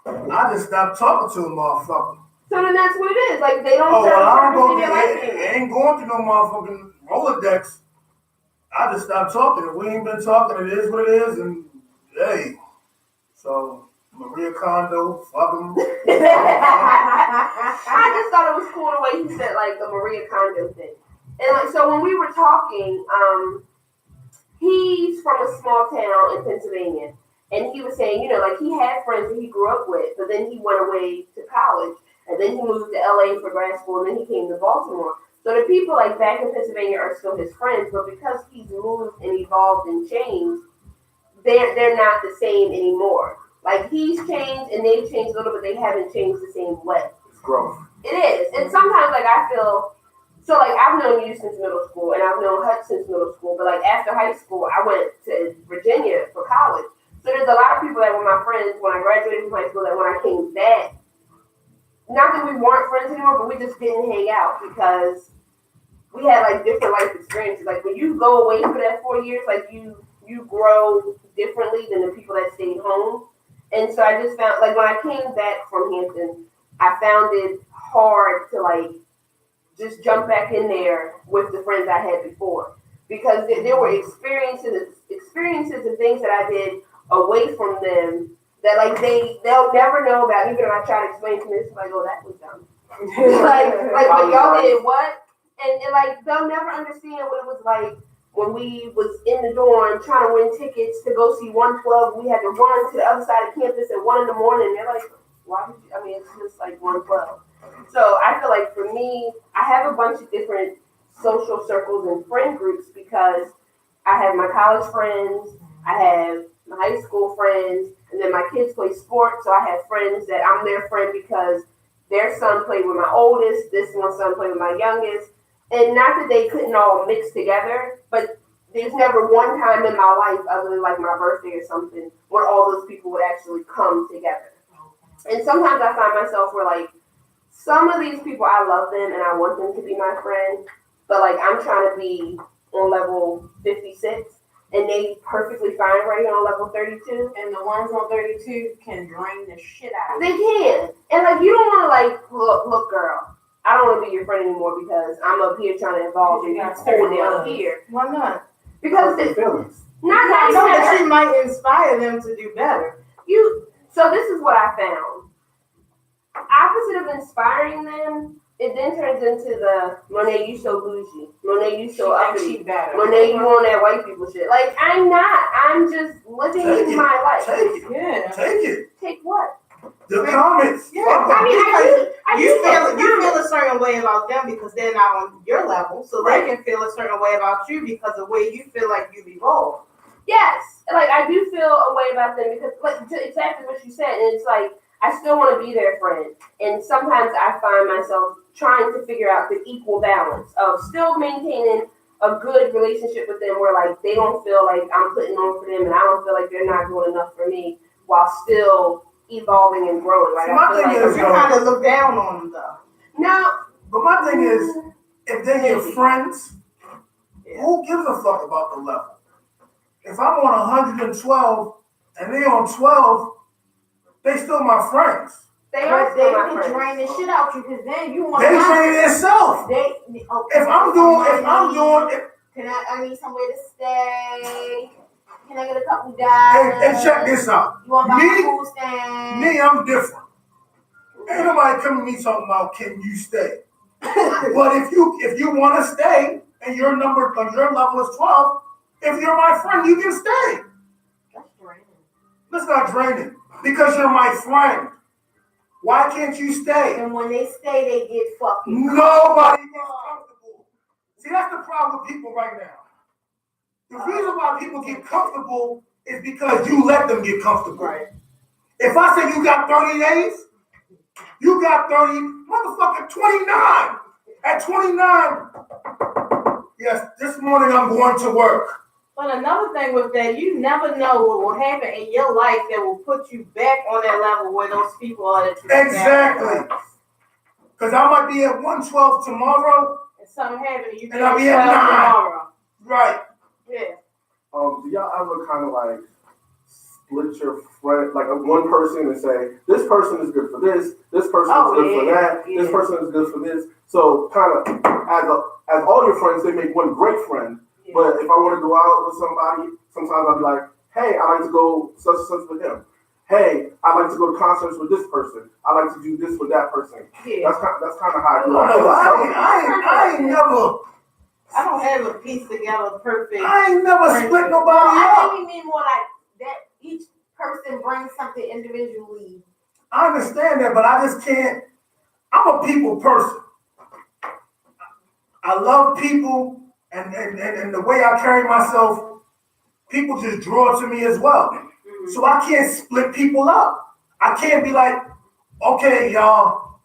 I just stopped talking to a motherfucker. So then that's what it is. Like they don't Oh, serve well, a I don't purpose go in your life to, anymore. ain't going to no motherfucking Rolodex. I just stopped talking. If we ain't been talking, it is what it is, and hey. So, Maria Kondo, fuck him. I just thought it was cool the way he said like the Maria Kondo thing. And like so when we were talking, he's from a small town in Pennsylvania. And he was saying, you know, like he had friends that he grew up with, but then he went away to college, and then he moved to LA for grad school, and then he came to Baltimore. So the people like back in Pennsylvania are still his friends, but because he's moved and evolved and changed, they're not the same anymore. Like he's changed and they've changed a little, but they haven't changed the same way. It's growth. It is, and sometimes like I feel. So, like, I've known you since middle school, and I've known Hutch since middle school, but, like, after high school, I went to Virginia for college. So there's a lot of people that were my friends when I graduated from high school that when I came back, not that we weren't friends anymore, but we just didn't hang out because we had, like, different life experiences. Like, when you go away for that 4 years, like, you grow differently than the people that stayed home. And so I just found, like, when I came back from Hampton, I found it hard to, like, just jump back in there with the friends I had before. Because there were experiences and things that I did away from them that like they'll never know about. Even if I try to explain to them, it's like, oh, that was dumb. like what y'all did, what? And like they'll never understand what it was like when we was in the dorm trying to win tickets to go see 112. We had to run to the other side of campus at 1 a.m. They're like, why would you? I mean, it's just like 112. So I feel like for me, I have a bunch of different social circles and friend groups because I have my college friends, I have my high school friends, and then my kids play sports. So I have friends that I'm their friend because their son played with my oldest, this one son played with my youngest. And not that they couldn't all mix together, but there's never one time in my life other than like my birthday or something where all those people would actually come together. And sometimes I find myself where like, some of these people, I love them and I want them to be my friend, but like I'm trying to be on level 56 and they perfectly fine right here on level 32. And the ones on 32 can drain the shit out of They you. can. And like you don't want to like, look girl, I don't want to be your friend anymore because I'm up here trying to evolve and you're cool down here. Why not? Because Hurt feelings. not I even know that that you might inspire them to do better. so this is what I found. Opposite of inspiring them, it then turns into the Monet, you so bougie. Monet, you so uppity. Better. Monet, you on that white people shit. Like, I'm not. I'm just living my life. Take it. Yeah. Take it. Take what? The comments. Yeah. Fuck 'em. I mean, I You do feel a certain way about them because they're not on your level, so Right. they can feel a certain way about you because of the way you feel like you've evolved. Yes. Like, I do feel a way about them because, like, exactly what you said. And it's like, I still want to be their friend. And sometimes I find myself trying to figure out the equal balance of still maintaining a good relationship with them where, like, they don't feel like I'm putting on for them and I don't feel like they're not doing enough for me while still evolving and growing. Like, See, I my feel thing like, is, You kind of look down on them though. no, But my thing is, if they're your friends, who gives a fuck about the level? If I'm on 112 and they on 12, they still my friends. They are But still they my can friends. drain the shit out you, cause then you want. They drain themselves. They. Okay, If I'm doing, Can I need somewhere to stay? Can I get a couple dollars? and check this out. You want to buy Me- my food stand? Me, I'm different. Ain't nobody coming to me talking about can you stay. But if you want to stay and your level is 12, if you're my friend, you can stay. That's draining. That's not draining because you're my friend. Why can't you stay? And when they stay, they get fucking. Nobody gets comfortable. See, that's the problem with people right now. The reason why people get comfortable is because you let them get comfortable. Right. If I say you got 30 days, you got 30, motherfucker, 29. At 29, yes, this morning I'm going to work. But another thing with that, you never know what will happen in your life that will put you back on that level where those people are that you Exactly. Because I might be at 112 tomorrow. And something happened, you And I'll be at 9. tomorrow. Right. Yeah. Do y'all ever kind of like split your friend, like one person and say, this person is good for this person is good for that, this person is good for this. So kind of as all your friends, they make one great friend. Yeah. But if I want to go out with somebody, sometimes I'll be like, hey, I like to go such and such with him. Hey, I like to go to concerts with this person. I like to do this with that person. Yeah. That's kind of how I do No, it. I ain't never. I don't have a piece together perfect. I ain't never split nobody I up. think we mean more like that each person brings something individually. I understand that, but I just can't. I'm a people person. I love people, and the way I carry myself, people just draw to me as well. Mm-hmm. So I can't split people up. I can't be like, okay, y'all,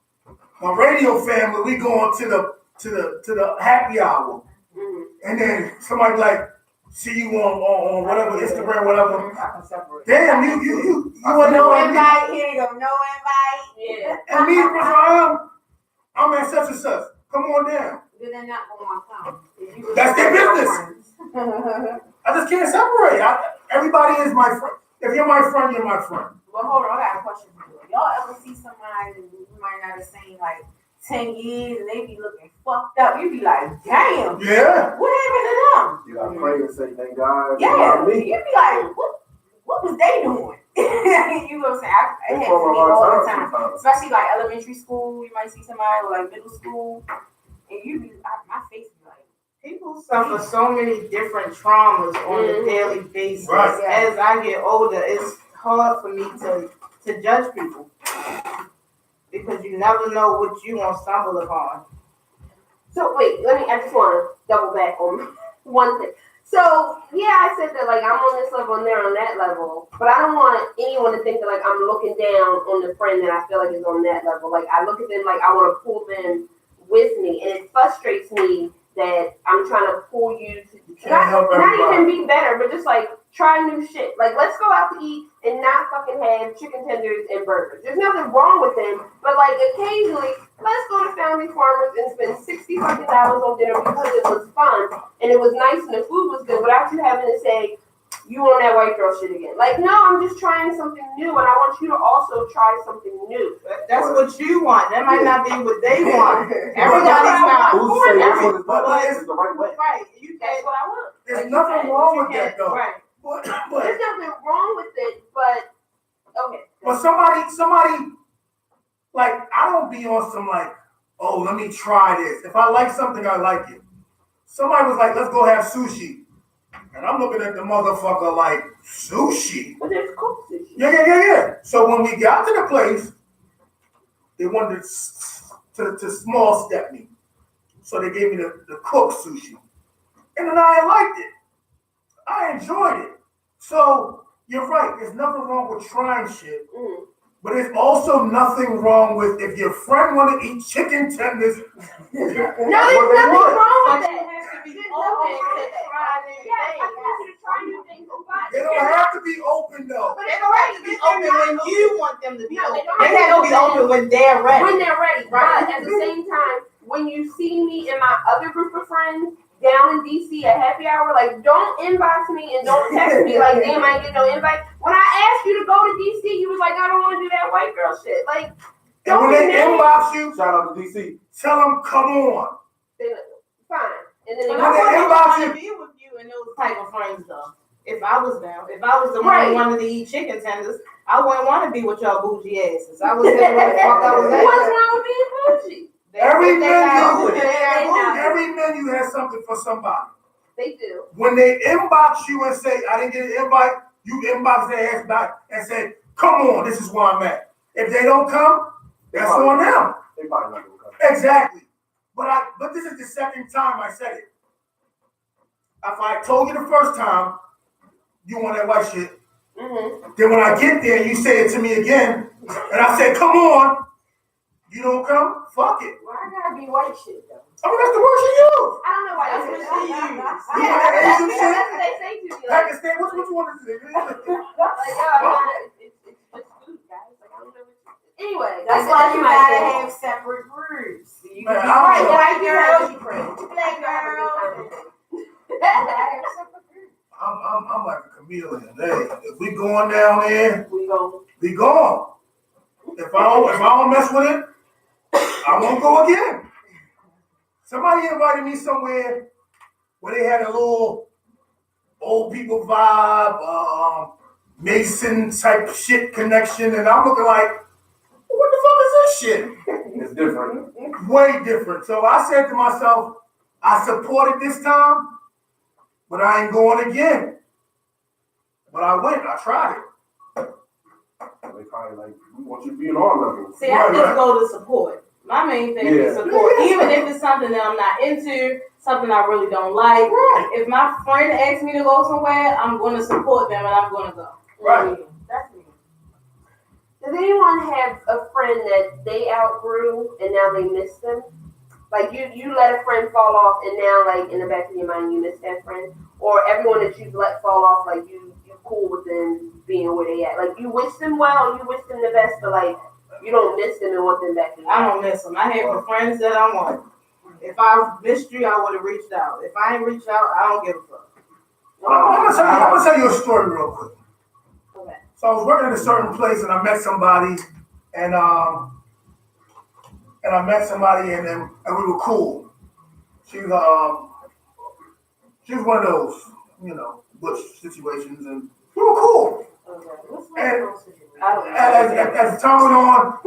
my radio family, we going to the happy hour. Mm-hmm. And then somebody like, see you on whatever, Instagram, whatever. I can separate. Damn, you want to No know invite, here you go, no invite. Yeah. And me, the person I'm at such and such. Come on down. Then they're not going to come. That's their business. I just can't separate. Everybody is my friend. If you're my friend, you're my friend. Well, hold on, I got a question for you. Y'all ever see somebody that you might not have seen like 10 years and they be looking fucked up? You be like, damn, Yeah. what happened to them? You gotta pray and say, thank God. Yeah, Me. you be like, what was they doing? You know what I'm saying? It happens to me all the time. Especially like elementary school, you might see somebody, or like middle school, and you be, my face be like, People suffer so many different traumas on a daily basis. Right. As I get older, it's hard for me to judge people because you never know what you gonna stumble upon. So wait, I just want to double back on one thing. So yeah, I said that like I'm on this level and they're on that level, but I don't want anyone to think that like I'm looking down on the friend that I feel like is on that level. Like I look at them like I want to pull them with me, and it frustrates me that I'm trying to pull you to Can't help not everybody. even be better, but just like try new shit. Like let's go out to eat and not fucking have chicken tenders and burgers. There's nothing wrong with them, but like occasionally let's go to Family Farmers and spend $60 fucking on dinner because it was fun and it was nice and the food was good without you having to say you on that white girl shit again. Like no, I'm just trying something new and I want you to also try something new. That's what you want. That might not be what they want. Everybody's not. Who's saying that's what is the right way? Right. You That's can't. what I want. There's Like, nothing wrong with that though. Right. But There's nothing wrong with it, but okay. somebody like I don't be on some like, oh, let me try this. If I like something, I like it. Somebody was like, let's go have sushi. And I'm looking at the motherfucker like, sushi? But there's cooked sushi. Yeah. So when we got to the place, they wanted to small step me. So they gave me the cooked sushi. And then I liked it. I enjoyed it. So you're right, there's nothing wrong with trying shit. Mm. But there's also nothing wrong with if your friend want to eat chicken tenders. No, there's nothing wrong with that. Be There's open nothing wrong to with that. try new Yeah, I things. want you to try new things. But They don't have to be open though. But They don't have to be open when you want them to be No, open. they don't They have to be open when they're ready. when they're ready. Right. But at the same time, when you see me and my other group of friends, down in DC at happy hour. Like, don't inbox me and don't text me like, damn, I ain't get no invite. When I asked you to go to DC, you was like, I don't want to do that white girl shit. Like, And when they inbox you, Shout out to DC. tell them, come on. fine. And then But they I When they wouldn't inbox want you- to be with you and those type of friends though. If I was down, if I was the one Right. who wanted to eat chicken tenders, I wouldn't want to be with y'all bougie asses. I was there where the fuck I was What's at. wrong with being bougie? Every They got menu, bougie, they got bougie. every menu has something for somebody. They do. When they inbox you and say, I didn't get an invite, you inbox their ass back and say, come on, this is where I'm at. If they don't come, that's on them. They probably not gonna come. Exactly. But this is the second time I said it. If I told you the first time, you want that white shit. Mm-hmm. Then when I get there, you say it to me again, and I say, come on. You don't come? Fuck it. Why I gotta be white shit though? I mean, that's the word you use. I don't know why That's they what say she that. used. You Yeah, want that that's Asian shit? what they say to me. Like, Pakistan, what you want to say? like, it's just food, guys. Like, I don't know what you. Anyway, That's why you gotta have separate groups. You Man, can be I don't white, know. white girl, black I'm like a chameleon. Hey, if we going down there, We go. we going. If I don't mess with it, I won't go again. Somebody invited me somewhere where they had a little old people vibe, Mason type shit connection, and I'm looking like, what the fuck is this shit? It's different. Way different. So I said to myself, I support it this time, but I ain't going again. But I went, I tried it. They probably like, we want you to be in all levels. See, I just go to support. My main thing is support. Even if it's something that I'm not into, something I really don't like. If my friend asks me to go somewhere, I'm going to support them and I'm going to go. Right. That's me. Does anyone have a friend that they outgrew and now they miss them? Like you let a friend fall off and now like in the back of your mind you miss that friend? Or everyone that you've let fall off, like you cool with them being where they at? Like you wish them well, you wish them the best, but like you don't miss them and want them back in your I life. don't miss them. I have the friends that I want. If I missed you, I would have reached out. If I ain't reached out, I don't give a fuck. I'm gonna tell you a story real quick. Okay. So I was working at a certain place and I met somebody and we were cool. She was one of those, butch situations, and we were cool. And as time went on,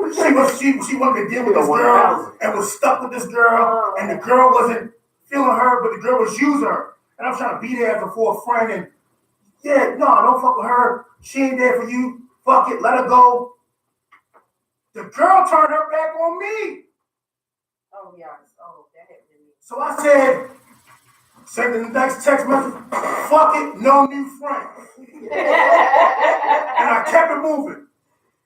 she wanted to deal with this girl and was stuck with this girl, and the girl wasn't feeling her, but the girl was using her. And I'm trying to be there for a friend, and don't fuck with her. She ain't there for you. Fuck it, let her go. The girl turned her back on me. Oh, yes. Oh, that happened to me. So I said, send the next text message, fuck it, no new friends. And I kept it moving.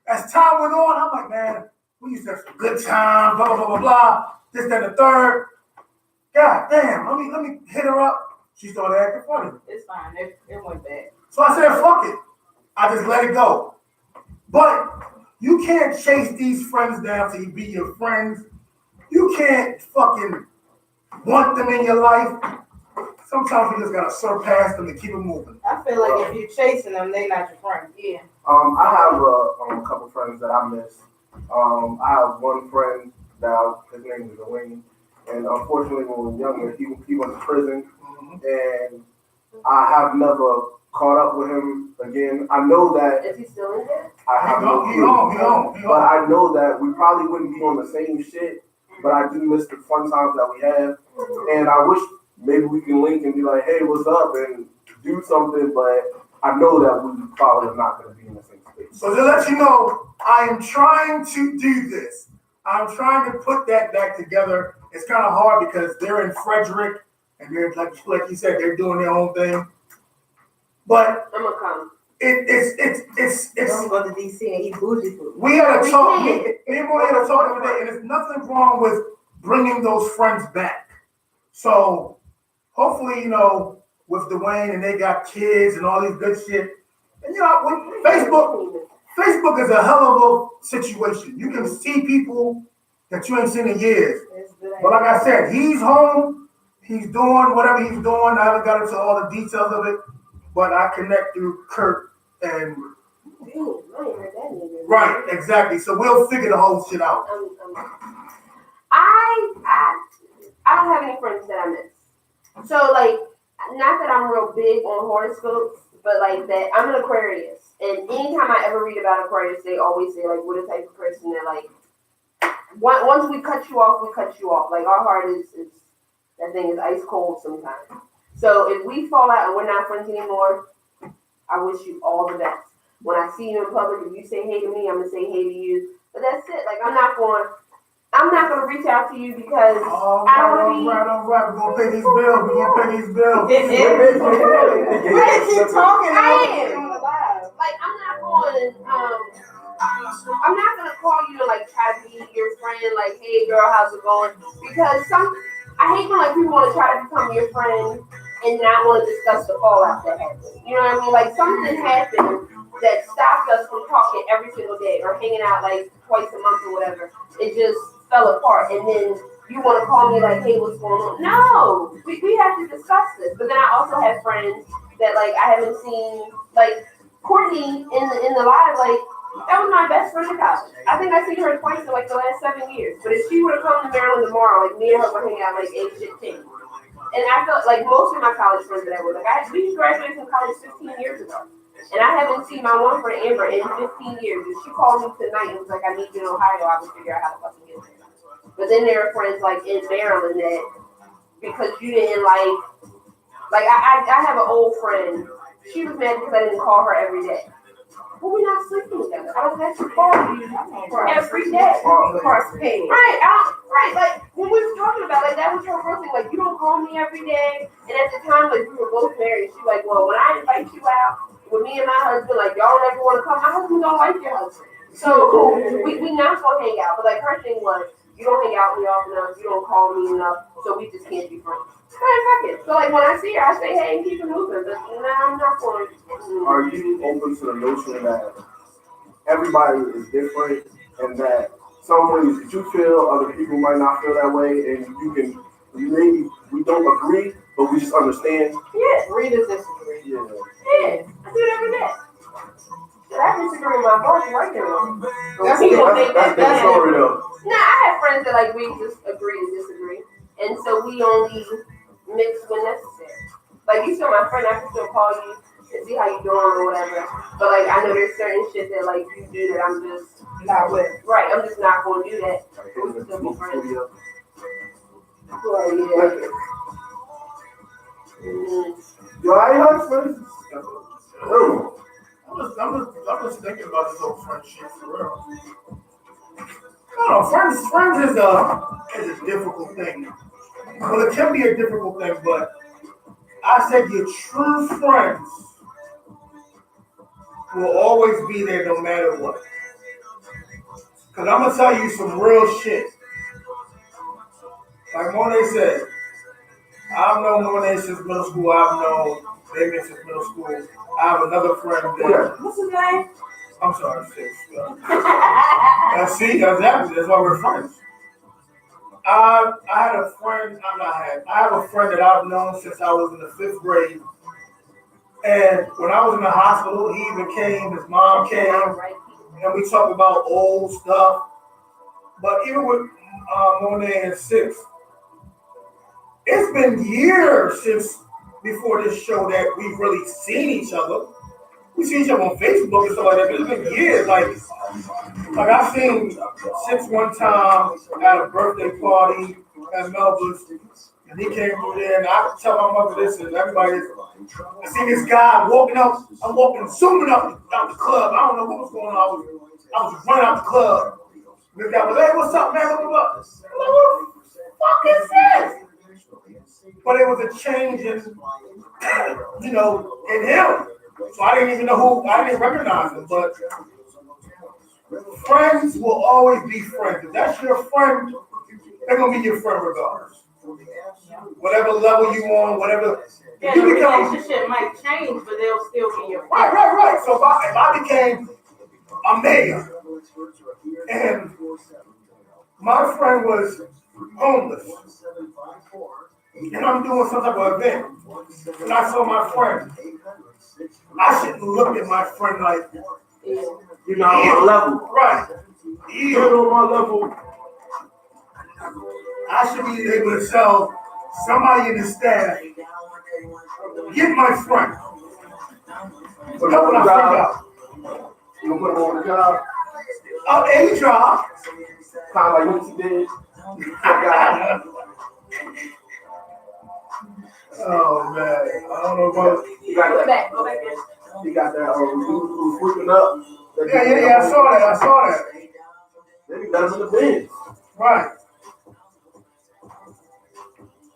As time went on, I'm like, man, we used to have some good times, blah, blah, blah, blah, blah. This, that, and the third. God damn, let me hit her up. She started acting funny. It's fine. It went bad. So I said, fuck it. I just let it go. But you can't chase these friends down to be your friends. You can't fucking want them in your life. Sometimes you just gotta surpass them and keep it moving. I feel like if you're chasing them, they not your friend. Yeah. I have a couple friends that I miss. I have one friend that his name is Dwayne, and unfortunately when we were younger, he went to prison, and I have never caught up with him again. I know that Is he still in there? I have no He clue, home. but I know that we probably wouldn't be on the same shit. But I do miss the fun times that we have, and I wish maybe we can link and be like, hey, what's up, and do something. But I know that we probably are not going to be in the same space. So to let you know, I am trying to do this. I'm trying to put that back together. It's kind of hard because they're in Frederick, and they're like you said, they're doing their own thing. But I'm gonna come. it's Don't go to DC and eat bougie food. we had a We talk. can't. Me and Moy had a talk the other day, and there's nothing wrong with bringing those friends back. So hopefully, with Dwayne and they got kids and all these good shit, and with Facebook is a hell of a situation. You can see people that you ain't seen in years. It's good. But like I said, he's home. he's doing whatever he's doing. I haven't got into all the details of it, but I connect through Kurt and Dang, I ain't heard that nigga. right, exactly. So we'll figure the whole shit out. I don't have any friends that I miss. So like, not that I'm real big on horoscopes, but like that I'm an Aquarius, and anytime I ever read about Aquarius, they always say like, what a type of person they're like. Once we cut you off, we cut you off. Like our heart is that thing is ice cold sometimes. So if we fall out and we're not friends anymore, I wish you all the best. When I see you in public, if you say hey to me, I'm gonna say hey to you. But that's it. Like I'm not gonna reach out to you because I don't want to be. All right. We're gonna pay these bills. Keep talking. I am. Like I'm not going. I'm not gonna call you to like try to be your friend. Like, hey girl, how's it going? Because I hate when like people want to try to become your friend and not want to discuss the fallout that happened. You know what I mean? Like something happened that stopped us from talking every single day or hanging out like twice a month or whatever. It just fell apart, and then you want to call me like, hey, what's going on? No, we have to discuss this. But then I also have friends that like I haven't seen, like Courtney in the live, like that was my best friend in college. I think I seen her twice in like the last 7 years. But if she would have come to Maryland tomorrow, like me and her would hang out like 8-15. And I felt like most of my college friends that I were like, we graduated from college 15 years ago. And I haven't seen my one friend Amber in 15 years. If she called me tonight and was like, I need you in Ohio, I would figure out how to fucking get there. But then there are friends like in Maryland that because you didn't like I have an old friend. She was mad because I didn't call her every day. But we're not sleeping together. I don't have to call you every day. Cross pay. Right. Like when we were talking about like that was her first thing. Like you don't call me every day. And at the time like we were both married, she's like, well, when I invite you out with me and my husband, like y'all don't ever want to come. My husband don't like your husband. So we not gonna hang out. But like her thing was, you don't hang out with me often enough, you don't call me enough, so we just can't be friends. Right, fuck it. So like when I see her, I say, hey, keep it moving. But I'm not going. Are you open to the notion that everybody is different and that some ways that you feel, other people might not feel that way, and maybe we don't agree, but we just understand? Yeah. Read is disagree. Yeah. Yeah. I do it every day. I disagree with my boss right now. That's That's story though. Nah, I have friends that like we just agree to disagree, and so we only mix when necessary. Like you still my friend, I can still call you and see how you doing or whatever. But like I know there's certain shit that like you do that I'm just Not with. right. I'm just not going to do that. We can still be friends. Well, yeah. Yo, I ain't heard friends. Oh. I'm just thinking about this whole friendship for real. No, friends is a difficult thing. Well, it can be a difficult thing, but I said your true friends will always be there no matter what. Because I'm going to tell you some real shit. Like Monet said, I've known Monet since middle school. I've known Damien since middle school. I have another friend that. What's his name? I'm sorry, sis. See, exactly. That's why we're friends. I had a friend. I have a friend that I've known since I was in the 5th grade. And when I was in the hospital, he even came. His mom came, and we talked about old stuff. But even with Monet and Six, it's been years since before this show that we've really seen each other. We see each other on Facebook and stuff like that, but it's been years. Like I seen Six one time at a birthday party at Melba's, and he came through there, and I tell my mother this, and everybody, I see this guy walking up, I'm walking, zooming up the club. I don't know what was going on. I was running out the club. This guy was, hey, what's up, man? I'm like, what the fuck is this? But it was a change in, in him. So I didn't even know who, I didn't recognize him, but friends will always be friends. If that's your friend, they're going to be your friend regardless. Whatever level you on, whatever. Yeah, the relationship might change, but they'll still be your friend. Right. So if I became a mayor and my friend was homeless and I'm doing some type of event, and I saw my friend, I shouldn't look at my friend like, You're not on my level. right. You're on my level. I should be able to tell somebody in the staff, get my friend. Put him Help on my the friend job. out. You put him on the job. Any job. Kind of like Nipsey did. God. Oh man, I don't know about. He got Go that. back, go back there. He got that. Who's sweeping up. Yeah, I saw that. Then he got him in the bed. Right.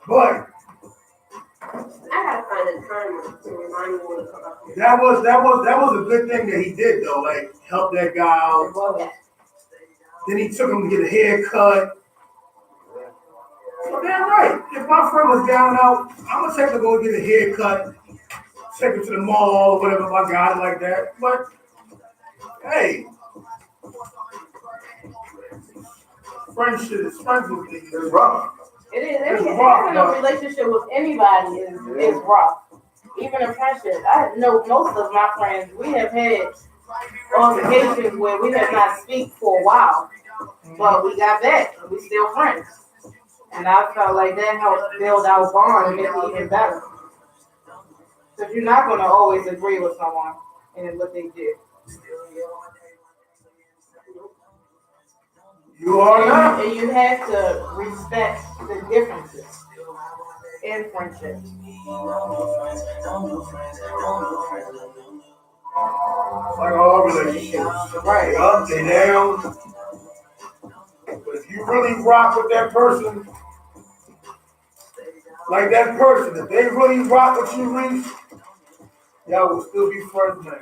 But I gotta find a time to remind me when to come up here. that was a good thing that he did though, like help that guy out. Then he took him to get a haircut. So damn right. If my friend was down and out, I'm gonna take him to go get a haircut, take him to the mall, whatever if I got it like that. But hey, friends with me. It's rough. It is. It's Having rough, a but- relationship with anybody is rough. Even a friendship. I know most of my friends, we have had occasions where we have not speak for a while, but we got back and we still friends. And I felt like that helped build our bond and make it even better. Because you're not going to always agree with someone and what they do. You are not. And you have to respect the differences in friendships. Like all relationships. Right. Up and down. But if you really rock with that person, like that person, if they really rock with you, Reese, y'all will still be friends, man.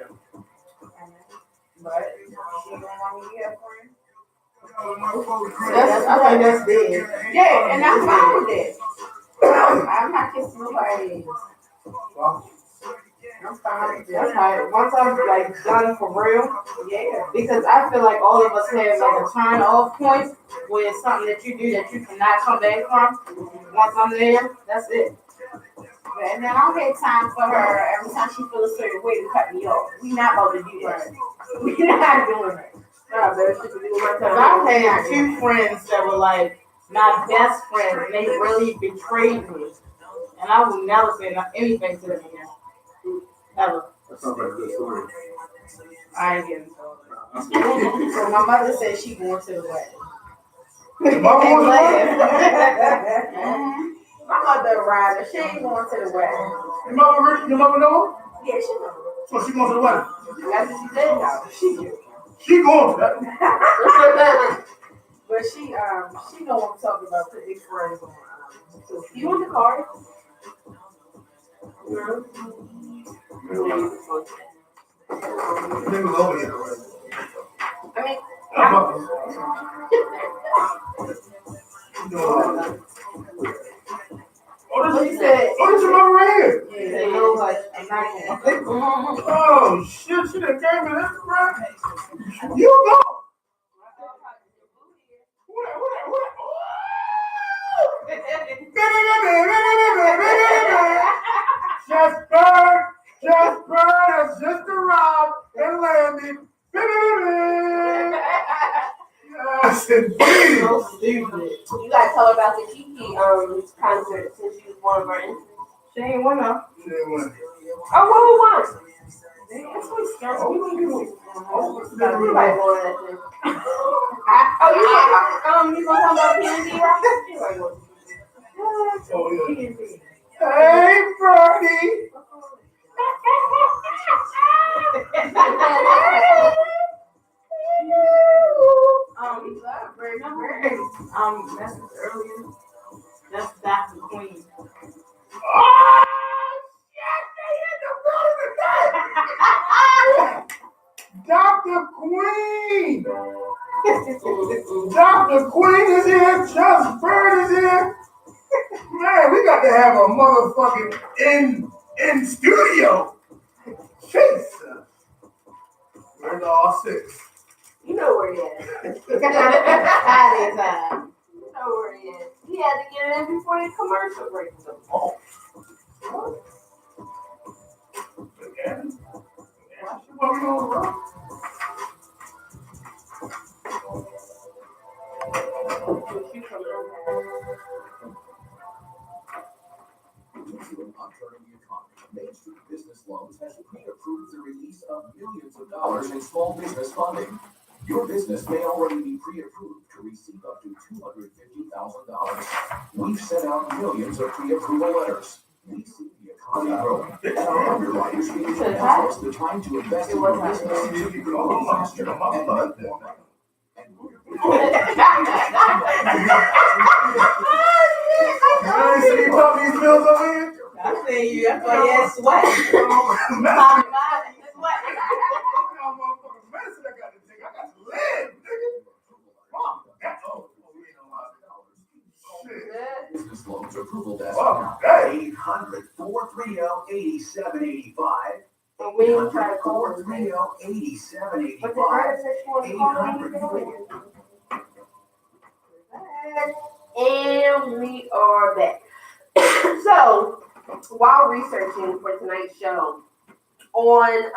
But you don't want to be a friend. I think that's big. Yeah, and I'm fine with that. I'm not kissing nobody. I'm fine with that. That's fine. Once I'm like done for real, yeah. Because I feel like all of us have like a turn off point where it's something that you do that you cannot come back from. Once I'm there, that's it. And then I don't have time for her every time she feels a certain way to cut me off. We not about to do that. We not doing that. Because I've had two friends that were like my best friends, and they really betrayed me. And I will never say anything to them again. Ever. That sounds like a good story. I ain't getting told. So my mother said she going to the wedding. Your mama And wants laugh. My mother arrived, but she ain't going to the wedding. Your mama know? Yeah, she knows. So she going to the wedding. That's what she said. Now. She do. She going to that. But she know what I'm talking about. Put big friends on. You want the card? Niggas over here. I mean, Oh, this is your mama right here. Yeah, they know like I'm not going. Oh, shit, she done came in this right. You go. Just bird has just arrived and landed. Yes, indeed. So stupid. you gotta tell her about the Kiki concert since she was one of our interns. She ain't one of. Oh, who won? That's what scares me. Everybody going to that thing. You gonna talk about PNC, right? Oh, yeah. Hey, Birdie. That's earlier. That's Dr. Queen. Oh, shit, they in the building today. Dr. Queen. Dr. Queen is here. Just Bird is here. Man, we got to have a motherfucking in studio. Jesus. Where's all six? You know where he is. Out of time. You know where he is. He had to get it in before the commercial break. Oh. Again? Yeah, she wasn't on the road. On turning the economy, Main Street Business Loans has pre-approved the release of millions of dollars in small business funding. Your business may already be pre-approved to receive up to $250,000. We've sent out millions of pre-approval letters. We see the economy growing, and our underwriters giving us the time to invest in your business to grow faster and make more money. And You ain't see me pop these pills over here? I see you. That's why you sweat. Medicine. Popping mine, you sweat. Motherfucking medicine I got to take. I got to live, nigga. Mom, that's all. Shit. Business Loans Approval Desk. Oh, hey. 800-430-8785. But we didn't try to call her. 430-8785. But the girl said she wanted to call me. And we are back. So, while researching for tonight's show, on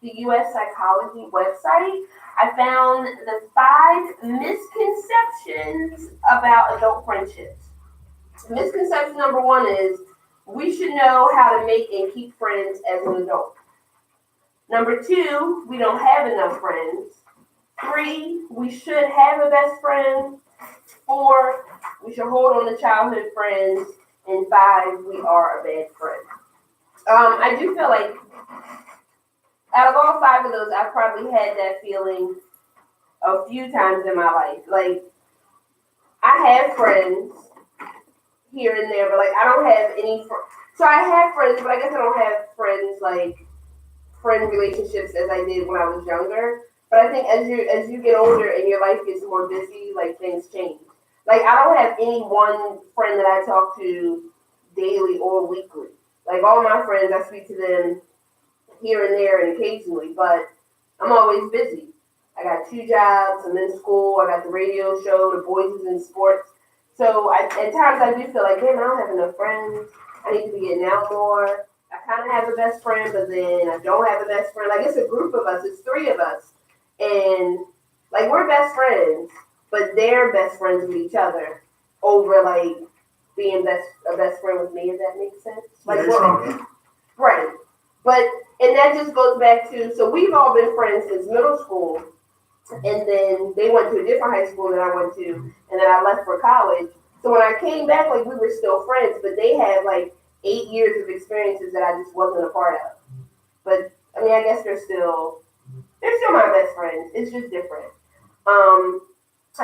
the U.S. Psychology website, I found the 5 misconceptions about adult friendships. Misconception number 1 is we should know how to make and keep friends as an adult. Number 2, we don't have enough friends. 3, we should have a best friend. 4, we should hold on to childhood friends. And 5, we are a bad friend. I do feel like out of all 5 of those, I probably had that feeling a few times in my life. Like, I have friends here and there, but like I don't have any. So I have friends, but I guess I don't have friends like friend relationships as I did when I was younger. But I think as you get older and your life gets more busy, like things change. Like I don't have any one friend that I talk to daily or weekly. Like all my friends, I speak to them here and there and occasionally, but I'm always busy. I got 2 jobs, I'm in school, I got the radio show, the boys is in sports. So at times I do feel like, damn, I don't have enough friends. I need to be getting out more. I kind of have a best friend, but then I don't have a best friend. Like it's a group of us, it's 3 of us. And like we're best friends, but they're best friends with each other over like being a best friend with me, if that makes sense. Like right. But and that just goes back to, so we've all been friends since middle school, and then they went to a different high school than I went to, and then I left for college. So when I came back, like we were still friends, but they had like 8 years of experiences that I just wasn't a part of. But I mean, I guess they're still my best friends. It's just different. I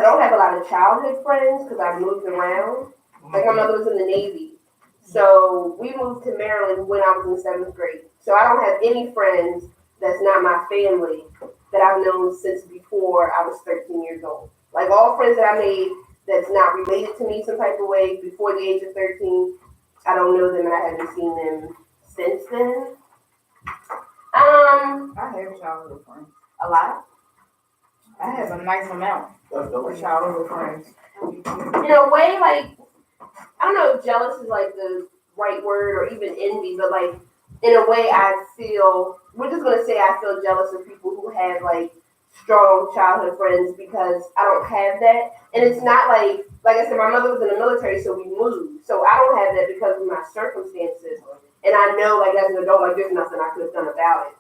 don't have a lot of childhood friends because I've moved around. Like my mother was in the Navy. So we moved to Maryland when I was in 7th grade. So I don't have any friends that's not my family that I've known since before I was 13 years old. Like all friends that I made that's not related to me some type of way before the age of 13, I don't know them and I haven't seen them since then. I have childhood friends. A lot. I have a nice amount of childhood friends. In a way, like, I don't know if jealous is like the right word or even envy, but like, in a way I feel, we're just going to say I feel jealous of people who have like strong childhood friends because I don't have that. And it's not like I said, my mother was in the military, so we moved. So I don't have that because of my circumstances. And I know, like, as an adult, like, there's nothing I could have done about it.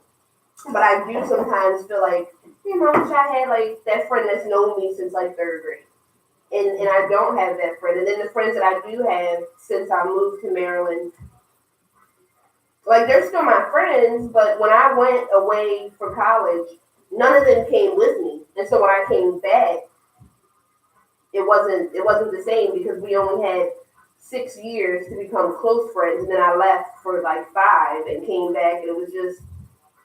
But I do sometimes feel like, I wish I had, like, that friend that's known me since, like, 3rd grade. And I don't have that friend. And then the friends that I do have since I moved to Maryland, like, they're still my friends, but when I went away for college, none of them came with me. And so when I came back, it wasn't the same because we only had 6 years to become close friends, and then I left for like 5 and came back, and it was just,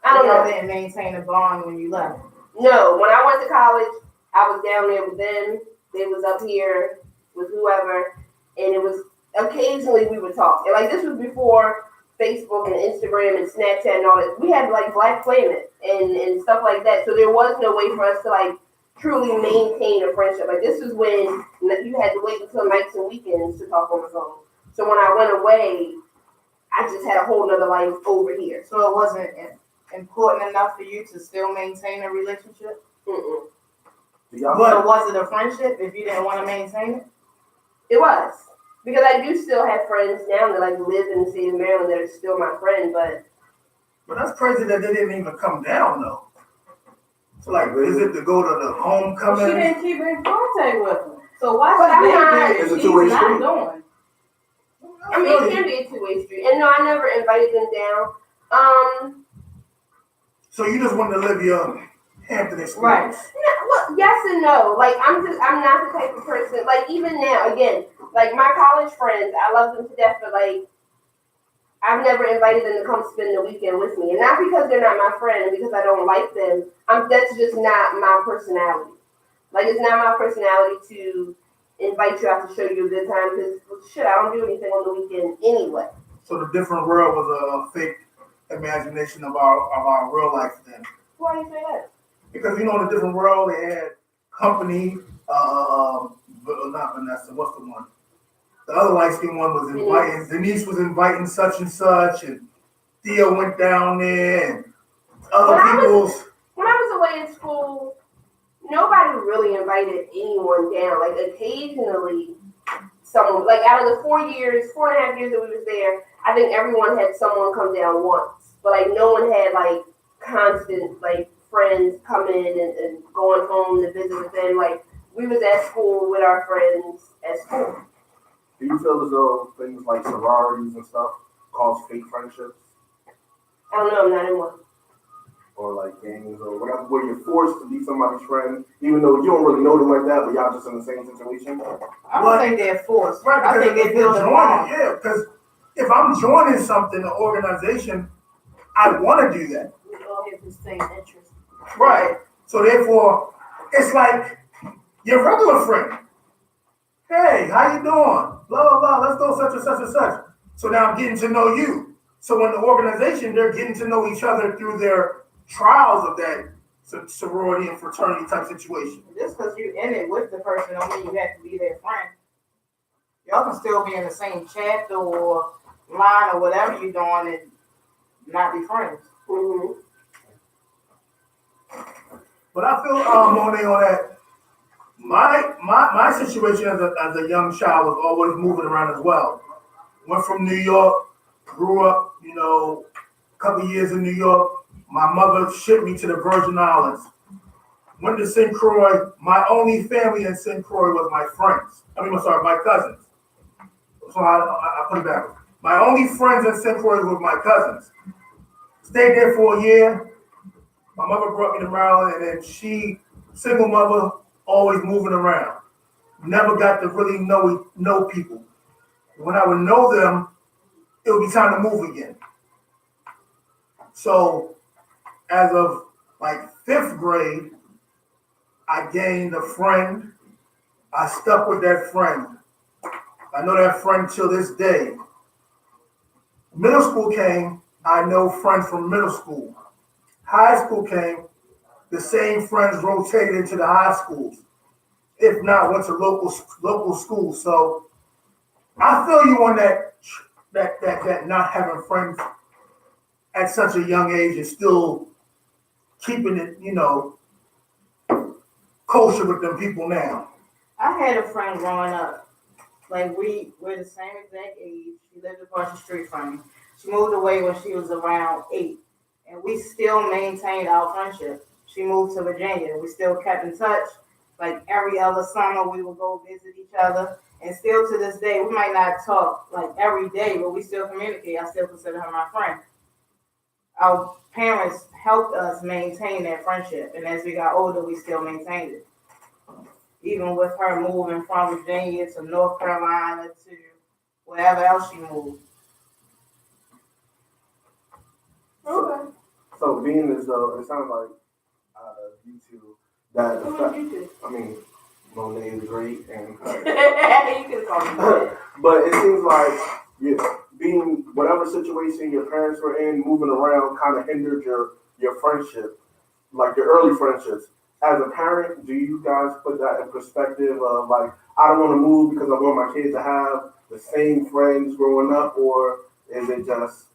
I don't know. They didn't maintain a bond when you left. No, when I went to college, I was down there with them. They was up here with whoever, and it was occasionally we would talk. And like this was before Facebook and Instagram and Snapchat and all that. We had like Black Planet and stuff like that, so there was no way for us to like truly maintain a friendship. Like this is when you had to wait until nights and weekends to talk on the phone. So when I went away, I just had a whole nother life over here. So it wasn't important enough for you to still maintain a relationship? Mm-mm. Y'all, So was it a friendship if you didn't want to maintain it? It was. Because I do still have friends now that like live in the state of Maryland that are still my friend, but that's crazy that they didn't even come down though. So like, is it to go to the She homecoming? didn't keep in contact with him. So why But I'm should not- they It's a do it? two-way She's not street. doing. I mean, it can be a two-way street. And no, I never invited them down. So you just wanted to live your Hampton experience. Right. No, well, yes and no. Like I'm not the type of person. Like even now, again, like my college friends, I love them to death, but like I've never invited them to come spend the weekend with me, and not because they're not my friend, and because I don't like them. That's just not my personality. Like it's not my personality to invite you out to show you a good time because shit, I don't do anything on the weekend anyway. So the different world was a fake imagination of our real life then. Why do you say that? Because you know, in a different world, they had company, not Vanessa, what's the one? The other light-skinned one was inviting, Denise was inviting such and such, and Theo went down there, and other people's. When I was away in school, nobody really invited anyone down. Like occasionally, someone, like out of the 4.5 years that we was there, I think everyone had someone come down once. But like no one had like constant like friends coming and going home to visit with them. Like we was at school with our friends at school. do you feel as though things like sororities and stuff cause fake friendships? I don't know, I'm not in one. Or like gangs or whatever, where you're forced to be somebody's friend, even though you don't really know them like that, but y'all just in the same situation? I don't think they're forced. Right, I think because they feel it wrong. yeah, because if I'm joining something, an organization, I want to do that. We all have the same interest. Right. So therefore, it's like your regular friend. Hey, how you doing? Blah, blah, blah. Let's go such and such and such. So now I'm getting to know you. So when the organization, they're getting to know each other through their trials of that sorority and fraternity type situation. Just because you in it with the person don't mean you have to be their friend. Y'all can still be in the same chapter or line or whatever you're doing and not be friends. Mm-hmm. But I feel, Monet, on that, my situation as a young child was always moving around as well. Went from New York, grew up, a couple years in New York. My mother shipped me to the Virgin Islands. Went to St. Croix. My only family in St. Croix was my friends. My cousins. So I put it back. My only friends in St. Croix were my cousins. Stayed there for a year. My mother brought me to Maryland, and then she, single mother, always moving around. Never got to really know people. When I would know them, it would be time to move again. So, as of like 5th grade, I gained a friend. I stuck with that friend. I know that friend till this day. Middle school came, I know friends from middle school. High school came, the same friends rotated into the high schools. If not, went to local schools. So I feel you on that not having friends at such a young age and still keeping it, kosher with them people now. I had a friend growing up. Like we're the same exact age. She lived across the street from me. She moved away when she was around 8. And we still maintained our friendship. She moved to Virginia. We still kept in touch. Like every other summer, we would go visit each other. And still to this day, we might not talk like every day, but we still communicate. I still consider her my friend. Our parents helped us maintain that friendship. And as we got older, we still maintained it. Even with her moving from Virginia to North Carolina to wherever else she moved. Okay. So being as though, it sounds like you two, that Who effect, would you Monet is great, and do? You could call me that. but it seems like being whatever situation your parents were in, moving around, kind of hindered your friendship, like your early friendships. as a parent, do you guys put that in perspective of like, I don't want to move because I want my kids to have the same friends growing up, or is it just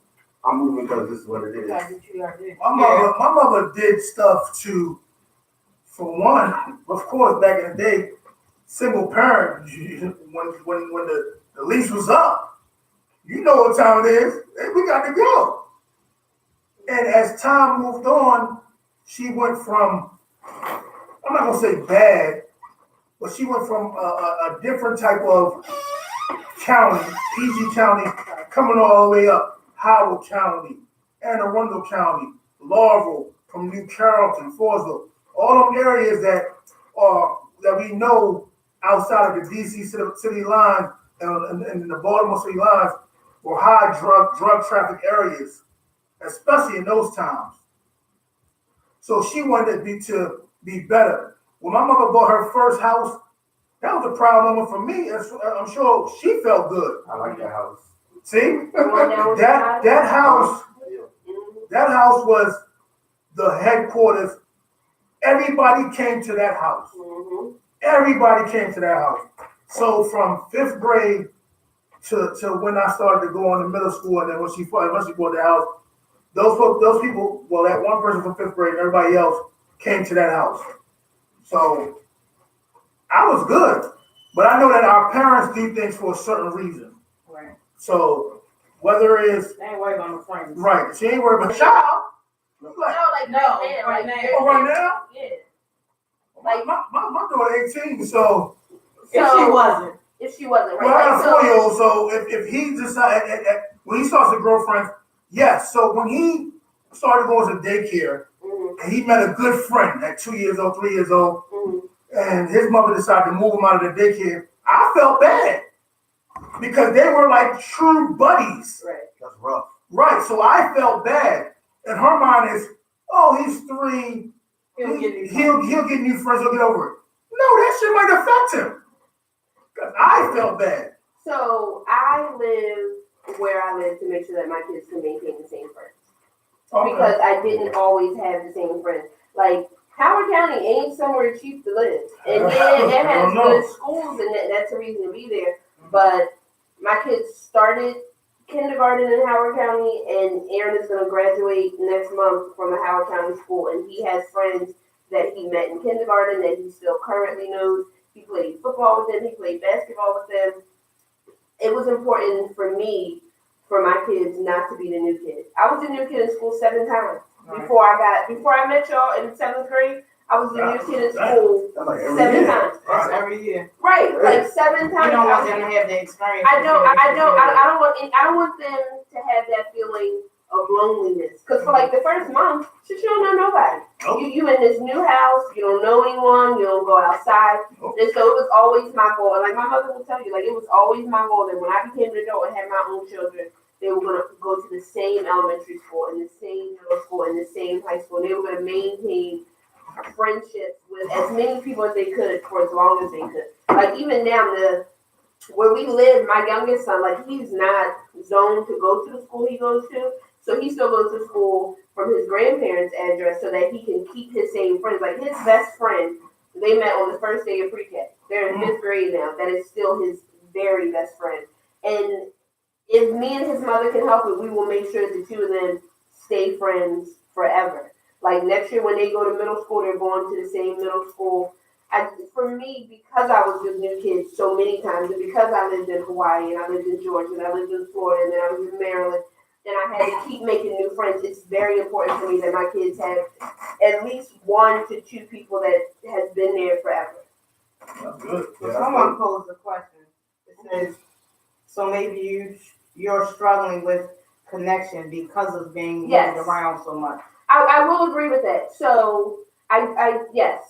I'm moving because this is what it is? That's what you gotta do. My mother did stuff to, for one, of course, back in the day, single parent, when the lease was up, you know what time it is, hey, we got to go. And as time moved on, she went from, I'm not gonna say bad, but she went from a different type of county, PG County, coming all the way up, Howard County, Anne Arundel County, Laurel, from New Carrollton, Forestville, all them areas that we know outside of the DC city line and the Baltimore city lines were high drug traffic areas, especially in those times. So she wanted it to be better. When my mother bought her first house, that was a proud moment for me. I'm sure she felt good. I like that house. See, that house was the headquarters. Everybody came to that house. Mhm. Everybody came to that house. So from 5th grade to when I started to go on to middle school, and then when she bought the house, those people, well, that one person from 5th grade and everybody else came to that house. So I was good, but I know that our parents do things for a certain reason. Right. So whether it's They ain't worried about no friends. right, she ain't worried about child. No, Like, like No, right now. right Like, now. oh, right now, Yeah. like my daughter 18, so If she wasn't. If she wasn't, right? well, I got a Like, 4-year-old. So if he decided when he starts to grow friends, yes. So when he started going to daycare, Mhm, and he met a good friend at 2 years old, 3 years old, mhm. and his mother decided to move him out of the daycare, I felt bad because they were like true buddies. Right. That's rough. Right, so I felt bad. And her mind is, oh, he's 3. He'll get you. He'll get new friends. He'll get over it. No, that shit might affect him. Cause I felt bad. So I live where I live to make sure that my kids can maintain the same friends. Okay. Because I didn't always have the same friends. Like Howard County ain't somewhere cheap to live, and yeah, it I has don't know. good schools, and that's a reason to be there. But my kids started kindergarten in Howard County, and Aaron is going to graduate next month from a Howard County school, and he has friends that he met in kindergarten that he still currently knows. He played football with them, he played basketball with them. It was important for me, for my kids, not to be the new kid. I was the new kid in school 7 times. Before I met y'all in 7th grade, I was the new kid in school That's like every 7 year. times. That's every year. Right, like 7 times. You don't want them to have the experience. I don't want them to have that feeling of loneliness. Cause for like the first month, shit, you don't know nobody. You in this new house, you don't know anyone, you don't go outside. And so it was always my goal. And like my mother will tell you, like it was always my goal that when I became an adult and had my own children, they were gonna go to the same elementary school and the same middle school and the same high school. And they were gonna maintain friendships with as many people as they could for as long as they could. Like even now, where we live, my youngest son, like he's not zoned to go to the school he goes to. So he still goes to school from his grandparents' address so that he can keep his same friends. Like his best friend, they met on the first day of pre-K. They're in 5th grade now. That is still his very best friend. And if me and his mother can help it, we will make sure that the two of them stay friends forever. Like next year when they go to middle school, they're going to the same middle school. For me, because I was with new kids so many times, and because I lived in Hawaii, and I lived in Georgia, and I lived in Florida, and then I was in Maryland, and I had to keep making new friends, it's very important for me that my kids have at least 1 to 2 people that has been there forever. That's good. So someone posed a question. It says, so maybe you're struggling with connection because of being moved Yes. around so much. I will agree with that. So yes,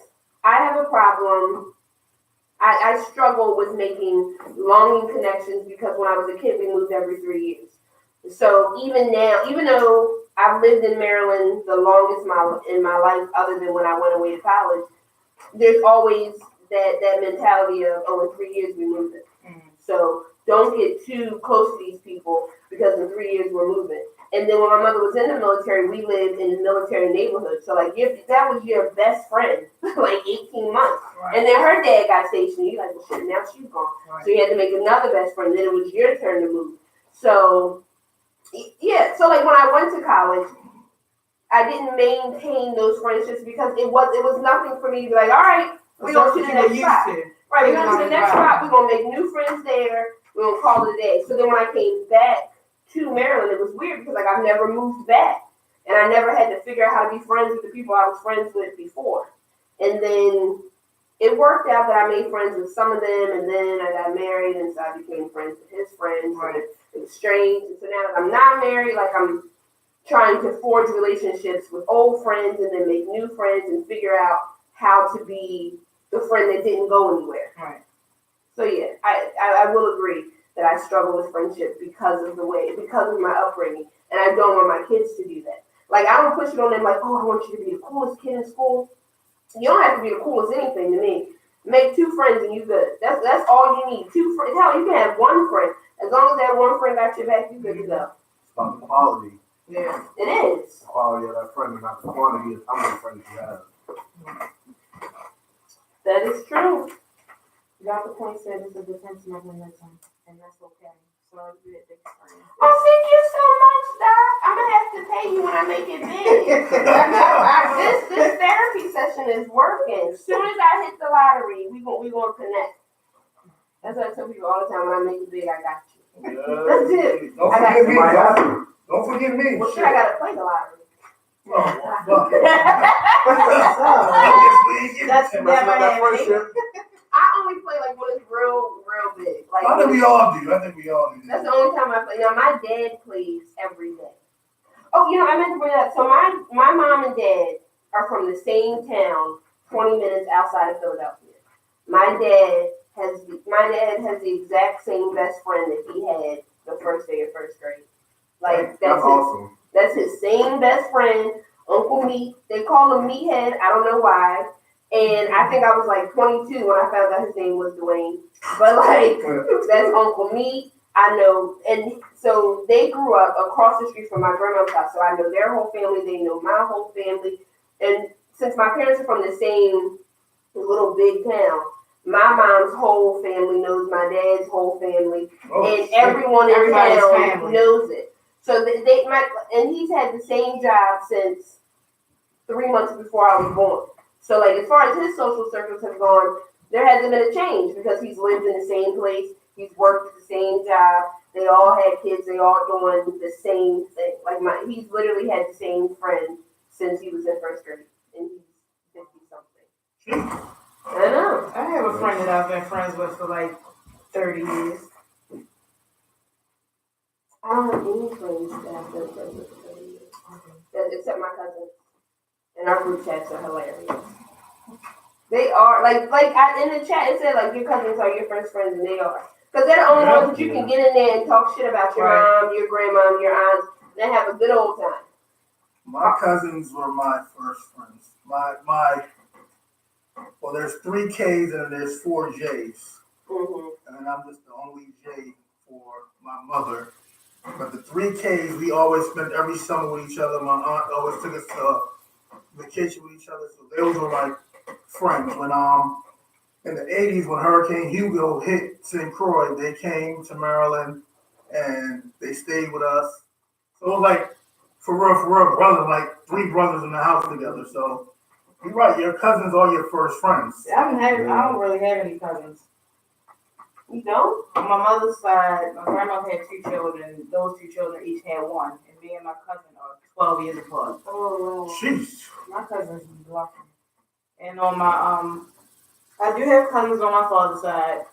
I have a problem. I struggle with making longing connections because when I was a kid, we moved every 3 years. So even now, even though I've lived in Maryland the longest in my life, other than when I went away to college, there's always that mentality of, oh, in 3 years we moved it. So don't get too close to these people because in 3 years we're moving. And then when my mother was in the military, we lived in the military neighborhood. So like that was your best friend, like 18 months. Right. And then her dad got stationed. You're like, well, shit, now she's gone. Right. So you had to make another best friend. Then it was your turn to move. So yeah, so like when I went to college, I didn't maintain those friendships because it was nothing for me to be like, all right, we're going to the next spot. Right, we're going to the next spot. We're going to make new friends there. We're going to call it a day. So then when I came back to Maryland, it was weird because like I've never moved back. And I never had to figure out how to be friends with the people I was friends with before. And then it worked out that I made friends with some of them, and then I got married, and so I became friends with his friends. Right. It was strange. And so now that I'm not married, like I'm trying to forge relationships with old friends and then make new friends and figure out how to be the friend that didn't go anywhere. Right. So yeah, I will agree that I struggle with friendship because of my upbringing, and I don't want my kids to do that. Like I don't push it on them like, oh, I want you to be the coolest kid in school. You don't have to be the coolest anything to me. Make 2 friends and you good. That's all you need. 2 friends. Hell, you can have 1 friend. As long as that 1 friend got your back, you good to go. It's about the quality. Yeah. It is. The quality of that friend and not the quantity of how many friends you have. That is true. Dr. Point said it's a defense mechanism, and that's okay. So you did big friends. Oh, thank you so much, Doc. I'm gonna have to pay you when I make it big. this therapy session is working. As soon as I hit the lottery, we gonna connect. That's what I tell people all the time. When I make it big, I got you. That's it. Don't I got forget me, Might Doc. happen. Don't forget me. Well, shit, I gotta play the lottery. Oh, fuck it. That's And never that happening. friendship. I only play like when it's real big. Like I think we all do. that's the only time I play. Now my dad plays every day. Oh, I meant to bring that up. So my mom and dad are from the same town, 20 minutes outside of Philadelphia. My dad has the exact same best friend that he had the first day of first grade. Like That's awesome. That's his same best friend, Uncle Meat. They call him Meathead. I don't know why. And I think I was like 22 when I found out his name was Dwayne. But like, that's Uncle Meat. I know. And so they grew up across the street from my grandma's house. So I know their whole family. They know my whole family. And since my parents are from the same little big town, my mom's whole family knows my dad's whole family. And everyone in Everybody's town family. knows it. So and he's had the same job since 3 months before I was born. So like as far as his social circles have gone, there hasn't been a change because he's lived in the same place, he's worked at the same job, they all had kids, they all doing the same thing. Like he's literally had the same friend since he was in first grade, and he's 50 something. I know. I have a friend that I've been friends with for like 30 years. I don't have any friends that I've been friends with for 30 years, except my cousins. And our group chats are hilarious. They are in the chat it said like your cousins are your first friends, and they are, because they're the only ones that you can get in there and talk shit about your mom, your grandmom, your aunts. They have a good old time. My cousins were my first friends. Well, there's 3 Ks and there's 4 Js, and then I'm just the only J for my mother. But the 3 Ks, we always spent every summer with each other. My aunt always took us to vacation with each other, so those were like friends. When in the 80s when Hurricane Hugo hit St. Croix, they came to Maryland and they stayed with us. So it was like for real brothers, like 3 brothers in the house together. So you're right, your cousins are your first friends. I don't really have any cousins. You don't? On my mother's side, my grandma had 2 children. Those 2 children each had 1, and me and my cousin are 12 years apart. Oh, Jeez. My cousins be bluffing. And on my I do have cousins on my father's side.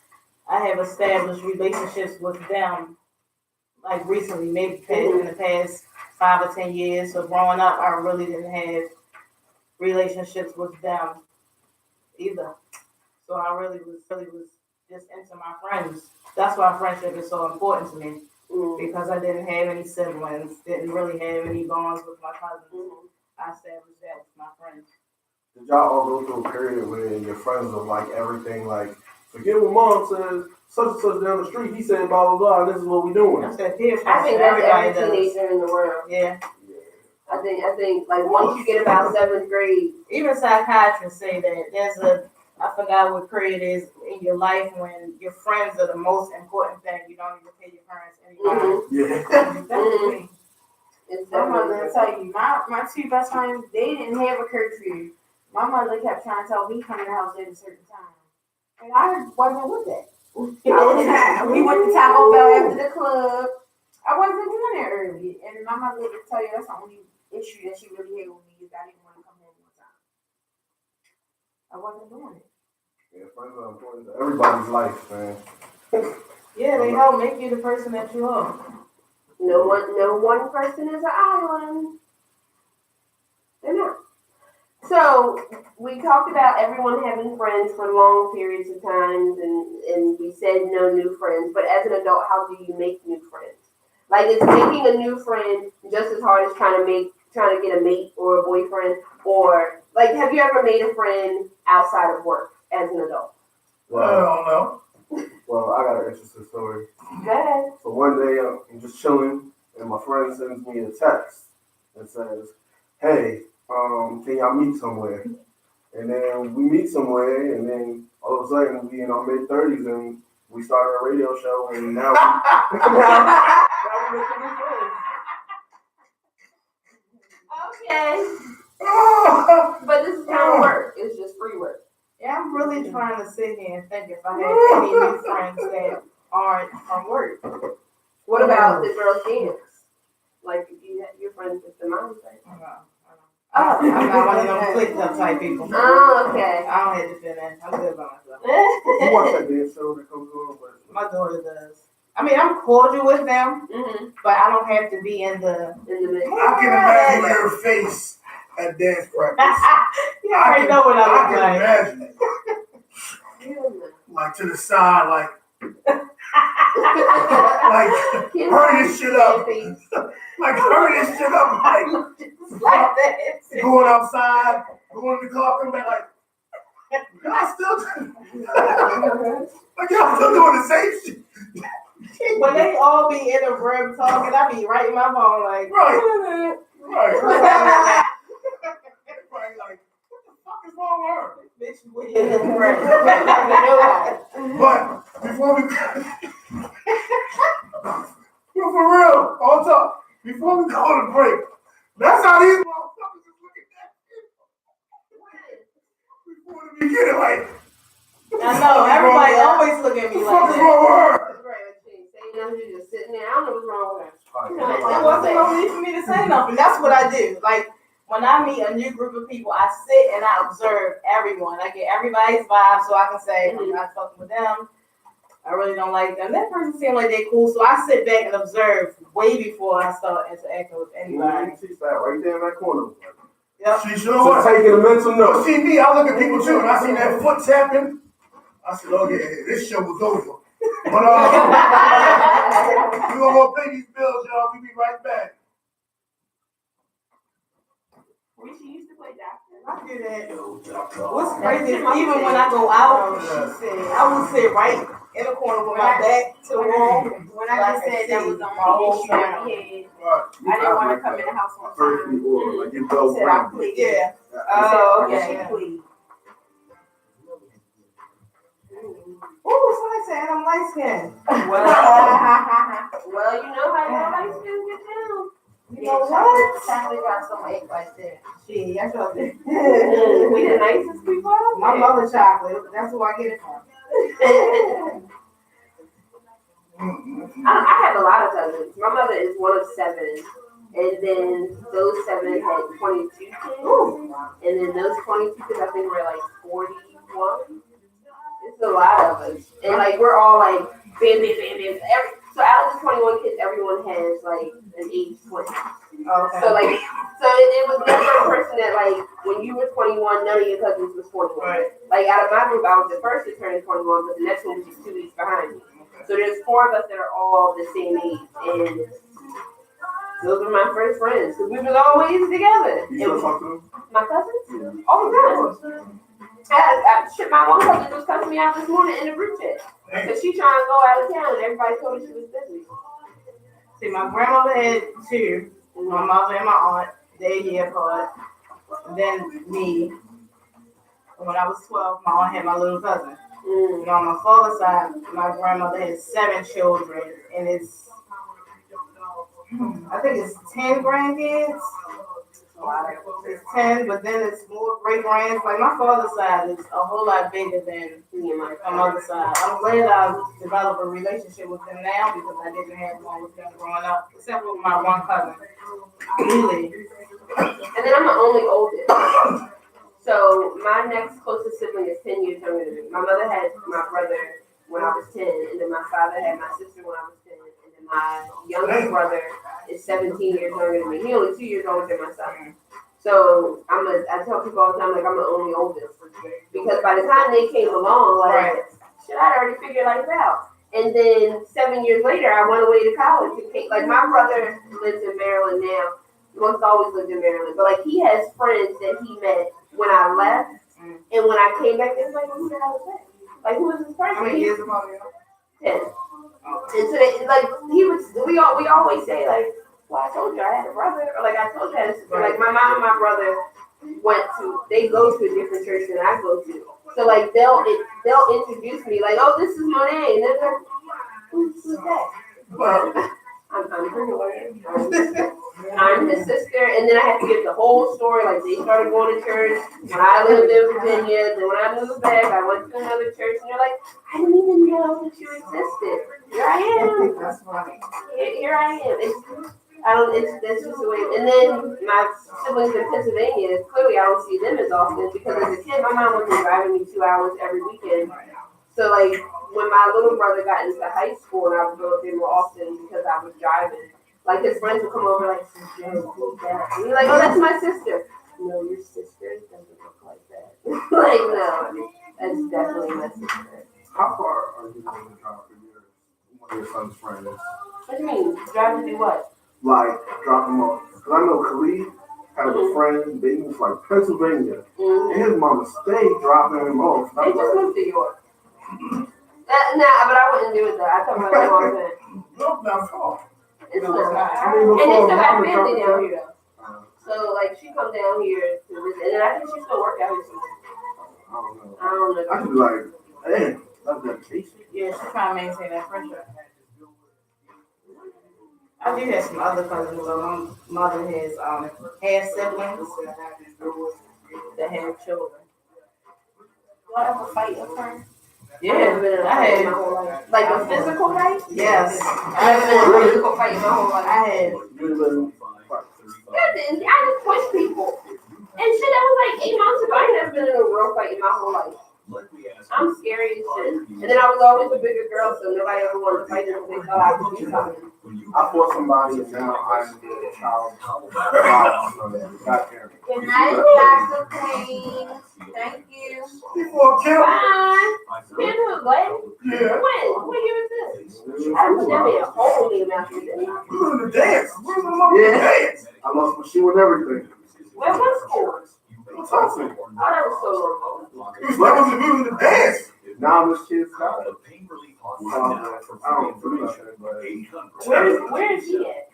I have established relationships with them, like recently, maybe in the past 5 or 10 years. So growing up, I really didn't have relationships with them either. So I really was just into my friends. That's why friendship is so important to me, because I didn't have any siblings, didn't really have any bonds with my cousins. I established that with my friends. Did y'all all go through a period where your friends were like everything, like, forget what mom says, such and such down the street. He said blah blah blah. And this is what we doing. That's that peer I pressure. think that's Everybody every does. teenager in the world. Yeah. I think like once you get about 7th grade, Even psychiatrists say that there's I forgot what period it is in your life when your friends are the most important thing. You don't even pay your parents any mind. Yeah. That's me. it's My mother will definitely tell you, my two best friends, they didn't have a curfew. My mother kept trying to tell me come to the house at a certain time. And I wasn't with that. We went to Taco Bell after the club. I wasn't doing that early. And my mother would tell you that's the only issue that she really had with me is I didn't want to come home on time. I wasn't doing it. Yeah, friends are important to everybody's life, man. Yeah, they help make you the person that you are. no one person is an island. They're not. So we talked about everyone having friends for long periods of times, and we said no new friends. But as an adult, how do you make new friends? Like, is making a new friend just as hard as trying to get a mate or a boyfriend? Or like, have you ever made a friend outside of work as an adult? I Well, don't know. well, I got an interesting story. Go ahead. So one day I'm just chilling, and my friend sends me a text that says, "Hey, can y'all meet somewhere?" And then we meet somewhere, and then all of a sudden we in our mid-30s, and we started a radio show, and now we making new friends. Okay. But this is kind of work. It's just free work. Yeah, I'm really trying to sit here and think if I have any new friends that aren't from work. What about the girls' dance? Like, if you have your friends with the moms, right? I'm not one of them clicked up type people. Oh, okay. I don't have to feel that. I'm good by myself. You watch that dance show that comes on, but My daughter does. I mean, I'm cordial with them, Mm-hmm. but I don't have to be in the. In the mix. I can imagine your face at dance practice. You already know what I I look can like. imagine it. Like to the side, like hurry this shit up. Like hurry this shit up. Like Like that. going outside, going in the car, come back like y'all still like y'all still doing the same shit. When they all be in a room talking, I be right in my phone like. Right. Right. Everybody like, what the fuck is wrong with her? Bitch, we in the room. But before we yo, for real, all talk. Before we go to break, that's how these motherfuckers is looking at me. Before the beginning, like, I know, everybody always look at what me the fuck like is that. wrong with her? That's right, like she ain't saying nothing, she just sitting there. I don't know what's wrong with her. It wasn't no need for me to say nothing. That's what I do. Like, when I meet a new group of people, I sit and I observe everyone. I get everybody's vibe so I can say, I'm not fucking with them. I really don't like them. That person seems like they're cool, so I sit back and observe way before I start interacting with anybody. she sat right there in that corner. Yep. See, you know what? Just taking a mental You note. see me, I look at people too, and I see that foot tapping. I said, oh yeah, this show was over. But we're gonna go pay these bills, y'all. We be right back. She used to play doctor. I do that. Yo.com. What's crazy is even when I go out, I will sit right in the corner with my back to the wall. When I just said that was the only issue that we had, Right. I didn't want to come in the house on First time. order, like you He go said I round. plead. Yeah. Oh, okay. okay. She plead. Ooh, somebody said I'm light skinned. Well, you know how your life skins get down. You know what? Chocolate got some egg like that. Shit, I felt it. We the nicest people out My there. mother chocolate. That's who I get it from. I have a lot of cousins. My mother is one of 7, and then those 7 had 22 kids, and then those 22 kids I think were like 41. It's a lot of us, and like we're all like bam. So out of the 21 kids, everyone has like an age 20. Okay. So like, it was never a person that like when you were 21, none of your cousins was 21. Right. Like out of my group, I was the first to turn 21, but the next one was just 2 weeks behind me. So there's 4 of us that are all the same age, and those were my first friends. So we was always together. You still talk to them? My cousins, all the time. Shit, my one cousin was cussing me out this morning in the group chat. So she trying trying to go out of town, and everybody told her she was busy. See, my grandmother had two, my mother and my aunt, they a year apart. And then me. And when I was 12, my aunt had my little cousin. And on my father's side, my grandmother had 7 children, and I think it's 10 grandkids. It's 10, but then it's more great grands. Like my father's side is a whole lot bigger than my mother's side. I'm glad I developed a relationship with them now because I didn't have one with them growing up, except for my one cousin. Really. And then I'm the only oldest. So my next closest sibling is 10 years younger than me. My mother had my brother when I was 10, and then my father had my sister when I was 10, and then my youngest brother is 17 years younger than me. He only 2 years older than my son. So I tell people all the time, like, I'm the only oldest. Because by the time they came along, like, shit, I'd already figured life out. And then 7 years later, I went away to college. Like, my brother lives in Maryland now. He must always lived in Maryland. But, like, he has friends that he met when I left. And when I came back, they was like, who the hell is that? Like, who is this person? How many years ago? 10. And so, we always say, like, well, I told you I had a brother. Or, like, I told you I had a sister. Like, my mom and my brother they go to a different church than I go to. So, like, they'll introduce me, like, oh, this is Monet. And they're like, who's that? But I'm her daughter. I'm his sister. And then I have to give the whole story. Like, they started going to church when I lived in Virginia. Then when I moved back, I went to another church. And they're like, I didn't even know that you existed. Here I am. That's funny. Here I am. That's just the way. And then my siblings in Pennsylvania, clearly I don't see them as often because as a kid, my mom was driving me 2 hours every weekend. So, like, when my little brother got into high school and I would go up there more often because I was driving, like, his friends would come over, like, who's that? And you're like, oh, that's my sister. No, your sister doesn't look like that. Like, no, that's definitely my sister. How far are you going to drop for one of your son's friends? What do you mean? Driving to do what? Like, drop him off. Because I know Khalid has a friend, they moved like Pennsylvania. And his mama stayed dropping him off. They just moved to York. Nah, but I wouldn't do it though. I thought about that all the time. No, not far. It's No, not. I And mean, they before still got mama family dropped down him here though. So, like, she come down here to visit. And then I think she still work out here somewhere. I don't know. I could be like, hey, that's dedication. Yeah, she's trying to maintain that friendship. I do have some other cousins, but my mother has siblings that have children. You ever fight a friend? I haven't been in a I fight had- my whole life. Like a physical fight? Yes. I haven't been in a physical fight my whole life. I had. I just push people. And shit, that was like 8 months ago. I ain't never been in a real fight in my whole life. I'm scary as shit. And then I was always a bigger girl, so nobody ever wanted to fight until they thought I could do something. I fought somebody and now I'm a child. Goddamn. Good night, Dr. Payne. Thank you. Before Kim. Fine. Been who, what? Yeah. When year is this? I put them in a whole damn outfit. We was in the dance. We was in the motherfucking dance. I lost my shoe and everything. Where was school? What's happening? Oh, that was so long ago. We was in the dance. Now this kid's got it. I don't believe it, but Where is he at?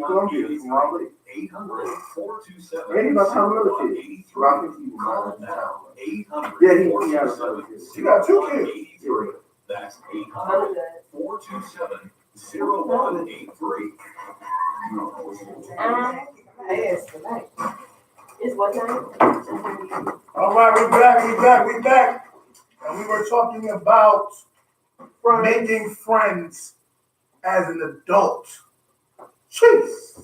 Columbia is Raleigh. 800-427. And he's about to have another kid. So I think he's Call him now. 800. Yeah, he has another kid. He got 2 kids. That's I'm good. 800-427-0183. Yes, tonight. It's what time? All right, we back. And we were talking about making friends as an adult. Jeez.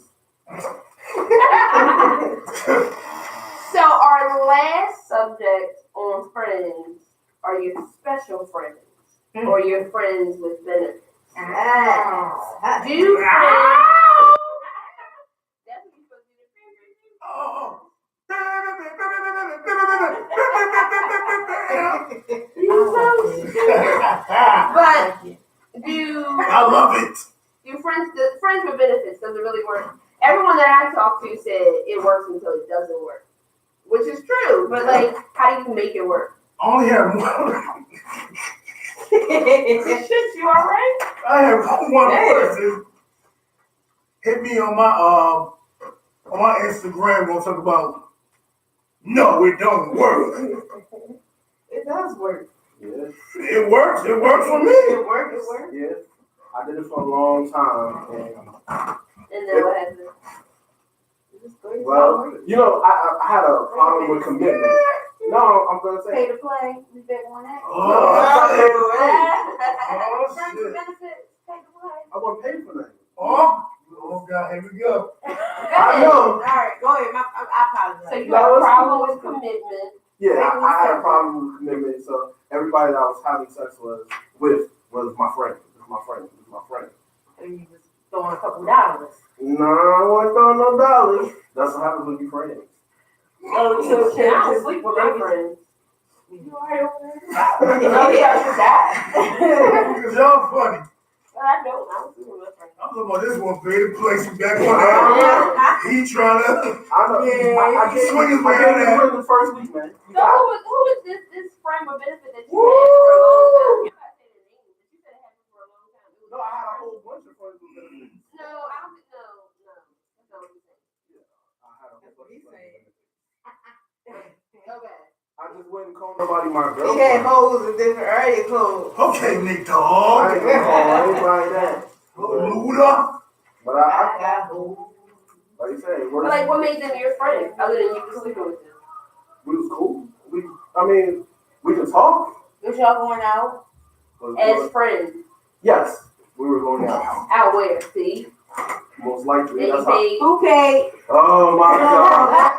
So our last subject on friends are your special friends or your friends with benefits. Do friends? That's what you're supposed to do. Oh. But do I love it. friends with benefits, does it really work? Everyone that I talked to said it works until it doesn't work, which is true. But like, how do you make it work? I only have one. Shit, you alright? I had one Hey. person hit me on my Instagram gonna talk about, no, it don't work. It does work. Yes. It works for me. It works. Yes. I did it for a long time, and And then what happened? well, you know, I had a problem with commitment. No, I'm gonna say. Pay to play. We bet on that. Oh, Friends shit. with benefits. Pay to play. I wasn't paid for that. Oh God, here we go. I know. All right, go ahead. I apologize. So you No, have a it's problem cool. with commitment. Yeah, I had a problem with commitment, so everybody that I was having sex with was my friend. My friend. And you just throwing a couple dollars. No, I wasn't throwing no dollars. That's what happens when you friends. Oh, so I don't sleep with my friends. You alright over there? Oh yeah, you died. Cause y'all funny. But I don't sleep with my friends. I'm talking about this one pay to play some back on He trying to. I know. Yeah, I gave swing his I way gave out you there. the first week, man. You So got it. who is this friend with benefit that you had for a long time? You're not saying the name, but you said it happened for a long time. It was No, I had a whole bunch of friends with benefits. No, I don't think no. That's not what you said. I had a whole bunch of friends with benefits. Okay. I just wouldn't call nobody my He had girlfriend. hoes in different area codes. Okay, Nick I Dog. ain't gonna call anybody that. Luda. But I got hoes. like you said, But like, what made them your friend other than you just sleeping with them? we was cool. We could talk. Was y'all going out? As friends, Yes, we were going out. out where? See, Most likely. and you That's how. paid. Who paid? Oh my God.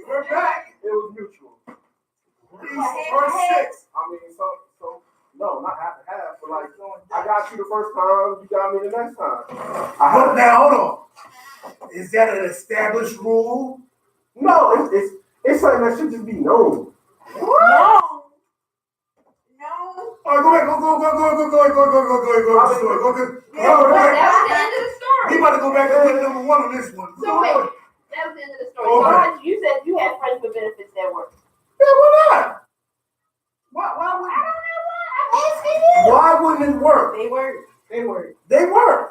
We're back. It was mutual. First six. I mean, so no, not half and half, but like I got you the first time, you got me the next time. But now, hold on. Is that an established rule? No, it's something that should just be known. No. All right, go back. Go. That was the end of the story. He about to go back to week number one on this one. So wait, that was the end of the story. Okay. So you said you had friends with benefits that work. Yeah, why not? Why I don't know wouldn't? why. I'm asking you. Why wouldn't it work? They work. They work.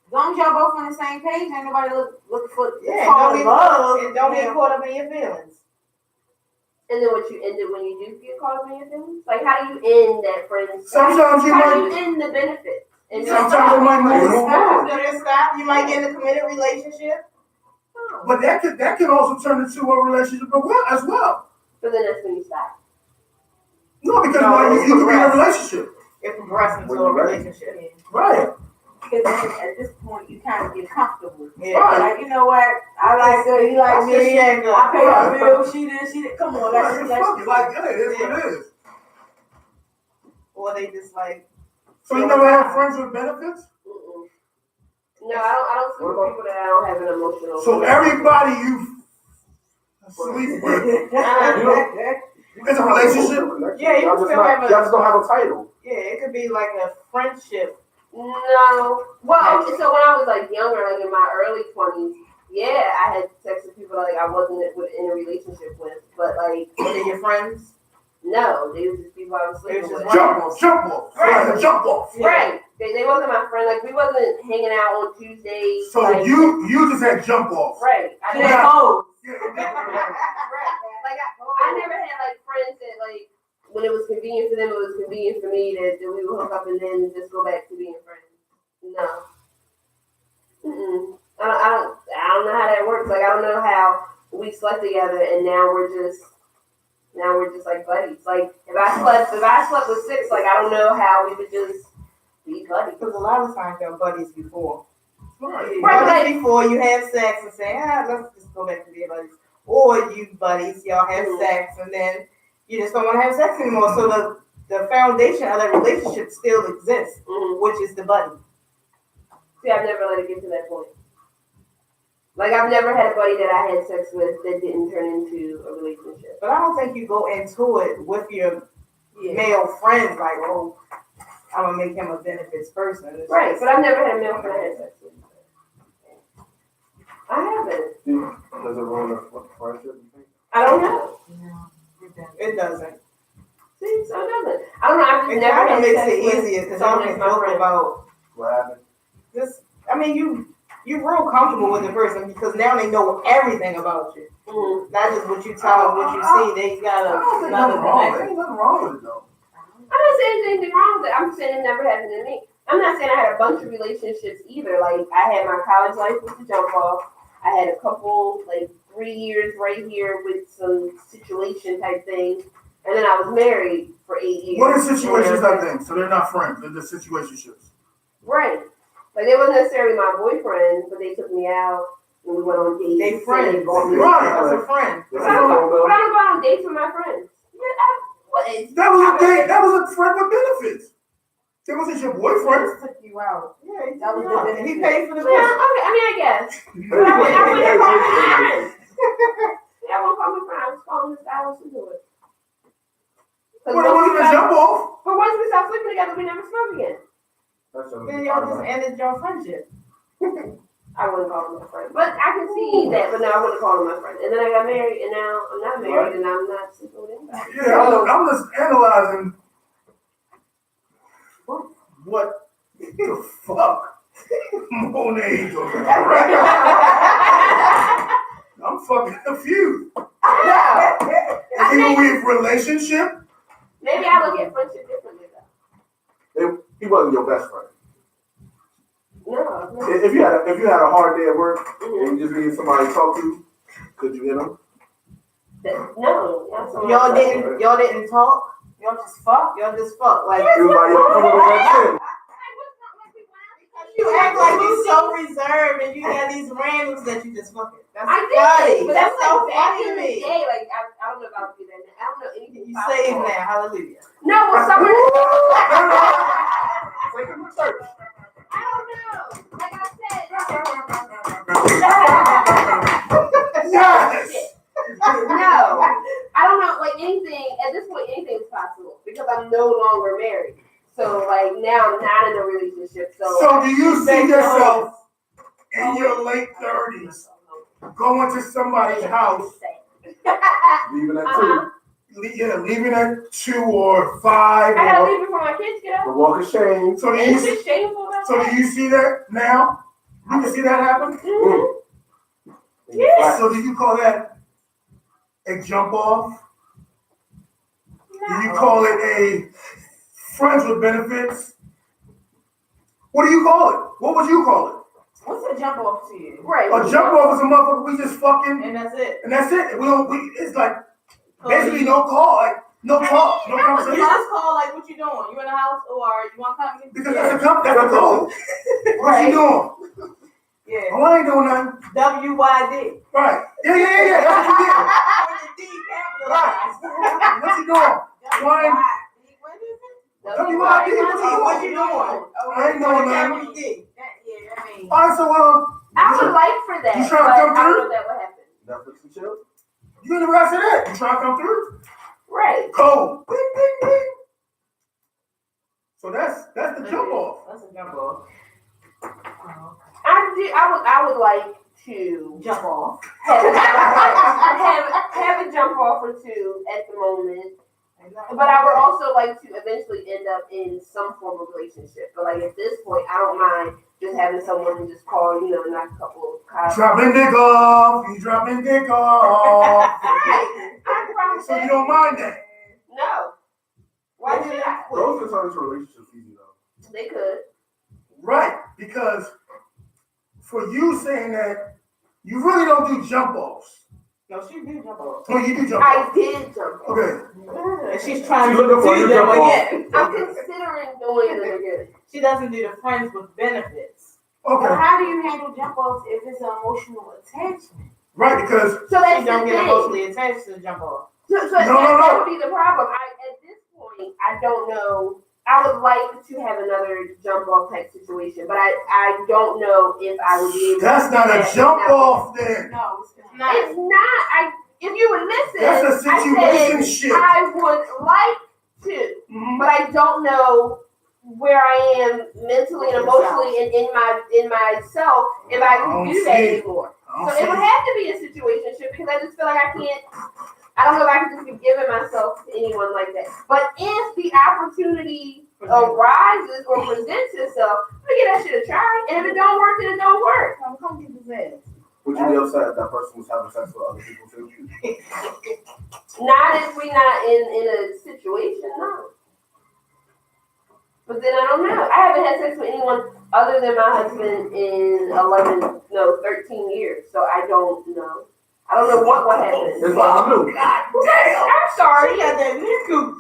As long as y'all both on the same page, ain't nobody looking for Don't get love. and don't get caught up in your feelings. And then what you ended when you do get caught up in your feelings? Like, how do you end that friendship? Sometimes you How do might. you end the benefit? And Sometimes it might move on. Stop. You might get in a committed relationship. But that can also turn into a relationship as well. So then that's when you stop. No, because No, like, it's you could be in a progress. relationship. It progresses into When a you're ready. relationship. Right. Because at this point, you kind of get comfortable. Yeah. Right. Like, you know what? I like her, he like That's just me. shacking I up. pay her bill, she did. Come on, Right. let's Fuck it. Like, hey, it is what it is. Or they just like. So you never had friends with benefits? Mm-mm. No, I don't sleep with people that I don't have an emotional. So everybody you sleep with is a relationship? Yeah, you Y'all still just have a- y'all just don't have a title. Yeah, it could be like a friendship. No. Well, okay, so when I was like younger, like in my early 20s, yeah, I had sex with people like I wasn't in a relationship with, but like, Were they your friends? no, they was just people I was sleeping It was with. just Jump off. Right. Jump off. Yeah. Right. They wasn't my friend. Like we wasn't hanging out on Tuesdays. So like, you just had jump off. right. I She never, had hoes. Like I never had like friends that like when it was convenient for them, it was convenient for me that we would hook up and then just go back to being friends. No. I don't know how that works. Like I don't know how we slept together and now we're just like buddies. Like if I slept with six, like I don't know how we would just be buddies. Because a lot of times they're buddies before. Right. Buddies before you have sex and say, let's just go back to being buddies. Or you buddies, y'all have sex and then you just don't want to have sex anymore. So the foundation of that relationship still exists, which is the buddy. See, I've never let it get to that point. Like I've never had a buddy that I had sex with that didn't turn into a relationship. But I don't think you go into it with your male friends like, oh, I'm gonna make him a benefits person. It's Right, just- but I've never had a male friend I had sex with. I haven't. Does it ruin a friendship? You think? I don't know. It doesn't. See, so it doesn't. I don't know. I've It never kind had of makes sex it with easier because someone y'all can that's my joke friend. about What happened? this. I mean, you're real comfortable with the person because now they know everything about you. Mhm. Not just what you tell them, what you see. They got I don't think another nothing wrong. There connection. ain't nothing wrong with it though. I'm not saying there's anything wrong with it. I'm just saying it never happened to me. I'm not saying I had a bunch of relationships either. Like I had my college life with the jump off. I had a couple, like 3 years right here with some situation type thing. And then I was married for 8 years. What are situations like that? So they're not friends, they're just situationships. Right. Like they wasn't necessarily my boyfriend, but they took me out and we went on dates. They friends. And they bought me Right. stuff. That's a friend. But I don't go on dates with my friends. What? That was a date, that was a friend with benefits. That wasn't your boyfriend. Took you out. Yeah, That was yeah. the He paid for the Yeah, bill. okay. I mean, I guess. But I wouldn't call my friends. Yeah, I won't call my friends. I was calling this guy wants to do it. Well, it wasn't a jump off. But once we stopped sleeping together, we never spoke again. Then y'all just ended your friendship. I wouldn't call him my friend. But I can see that, but no, I wouldn't call him my friend. And then I got married, and now I'm not married, and I'm not sleeping with anybody. Yeah, I'm just analyzing what the fuck Monet doing. I'm fucking confused. I Even think with relationship, maybe I look at friendship differently, though. He wasn't your best friend. No. If you had a hard day at work Mhm. and you just needed somebody to talk to, could you hit him? No. Not so much. Y'all didn't talk. Y'all just fuck. Y'all just fuck. Like He was like, yo, come over that you act like you so reserved and you got these randoms that you just fucking. That's I did, funny. but That's that's so like back funny in to the me. day. Like I don't know if I'll do that now. I don't know anything. You about saved that. now. Hallelujah. No, well, someone. Take him to church. I don't know. Like I said. yes. No, I don't know. Like anything at this point, anything's possible because I'm no longer married. So like now I'm not in a relationship. So do you see yourself in your late 30s going to somebody's house, Leaving at 2. leaving at 2 or 5? I gotta Or, leave before my kids get The up. walk of shame. so do It's you just shameful. About so that. do you see that now? You can see that happen. Mhm. Yeah. So do you call that a jump off? Do you call it a friends with benefits? What do you call it? What would you call it? What's a jump off to you? Right. A jump off is a motherfucker we just fucking And that's it. and that's it. We don't. It's like basically no call, like no talk, no You conversation. just call like, what you doing? You in the house or you want company? Because that's a goal. What you doing? Yeah. Oh, I ain't doing nothing. WYD. Right. Yeah. That's what you did. With the D capitalized. What you doing? Why? What is it? WYD. What you doing? I ain't doing nothing. Yeah, I mean. All right, so I would like for that, You but trying to I come don't know through? if that would happen. Netflix and chill. you in the rest of that? You trying to come through? Right. Cold. Ding, ding, ding. So that's the jump off. That's a jump off. I would like to Jump off. have a jump off or two at the moment. But I would also like to eventually end up in some form of relationship. But like at this point, I don't mind just having someone to just call, knock a couple of cards. Dropping dick off. You dropping dick off. Right. I promise So you don't mind that? No. Why should I? Those can turn into relationships easy though. They could. Right, because for you saying that you really don't do jump offs. No, she did jump off. Oh, you do jump I offs. did jump off. Okay. And she's trying She's to looking for do you them jump off. again. I'm considering doing it again. She doesn't do the friends with benefits. But Okay. how do you handle jump offs if it's an emotional attachment? Right, because So that's She don't the get thing. emotionally attached to the jump off. So that No. would be the problem. At this point, I don't know. I would like to have another jump off type situation, but I don't know if I would be able that's to not do a that. jump It's not- off then. No, it's It's not. not. It's not. If you would listen, That's a I situationship. said I would like to, Mhm. but I don't know where I am mentally and emotionally and in myself if I can do that see. anymore. I So it would have to be a situationship because I just feel like I don't know if I can just be giving myself to anyone like that. But if the opportunity arises or presents itself, I'm gonna give that shit a try. And if it don't work, then it don't work. Come get this ass. Would you be upset if that person was having sex with other people too? Not if we not in a situation, no. But then I don't know. I haven't had sex with anyone other than my husband in 13 years. So I don't know. I don't know what happened. It's like I knew. I'm sorry. She got that nickoo.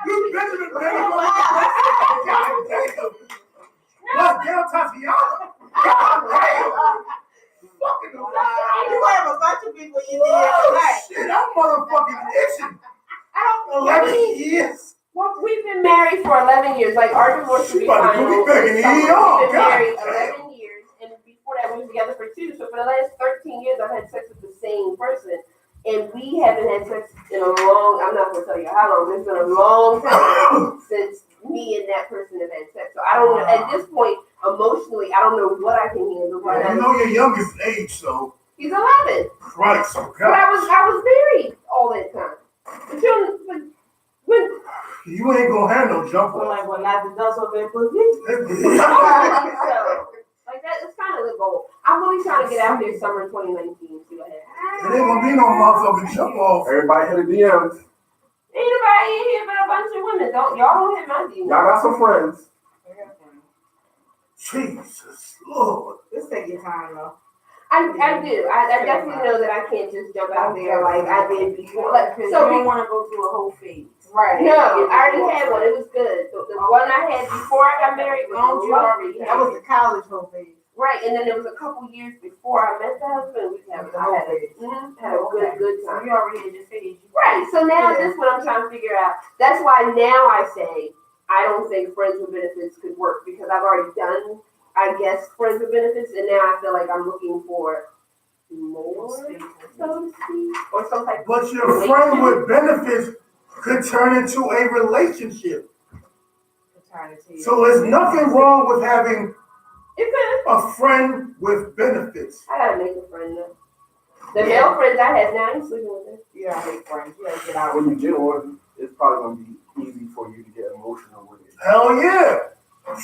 You Benjamin What's down Tatiana? Fucking You have a bunch of people in there tonight. shit, I'm motherfucking itching. 11 years. Well, we've been married for 11 years. Like, our divorce would be She about to final. be begging this to eat summer. off. We've been God married damn. 11 years, and before that, we were together for 2. So for the last 13 years, I've had sex with the same person. And we haven't had sex in a long, I'm not going to tell you how long, it's been a long time since me and that person have had sex. So I don't know, at this point, emotionally, I don't know what I can handle. But You know your youngest age, so he's 11. Christ, oh But I God. was married all that time. But when You ain't gonna have no jump I'm off. like, well, not the dust of that pussy. so, like that's kind of the goal. I'm really trying to get out there summer 2019 and see what happens. It ain't gonna be no motherfucking jump off. Everybody hit the DMs. Ain't nobody in here but a bunch of women. Y'all don't hit my DMs. Y'all got some friends. Jesus Lord. This take your time though. I do. I definitely know that I can't just jump out there like I did before. Like Because so. you don't want to go through a whole phase. Right. No, I already had one. It was good. The one I had before I got married was lovely. That was the college whole phase. Right, and then there was a couple years before I met the husband. We had a good So time. you already had your phase. Right. So now this is what I'm trying to figure out. That's why now I say I don't think friends with benefits could work because I've already done, I guess, friends with benefits, and now I feel like I'm looking for more, so to speak, or some type. But your friend with benefits could turn into a relationship. So there's nothing wrong with having a friend with benefits. I gotta make a friend though. The male friends I have now, I'm sleeping with them. You gotta make friends. You gotta get out. When you get one, it's probably gonna be easy for you to get emotional with it. Hell yeah.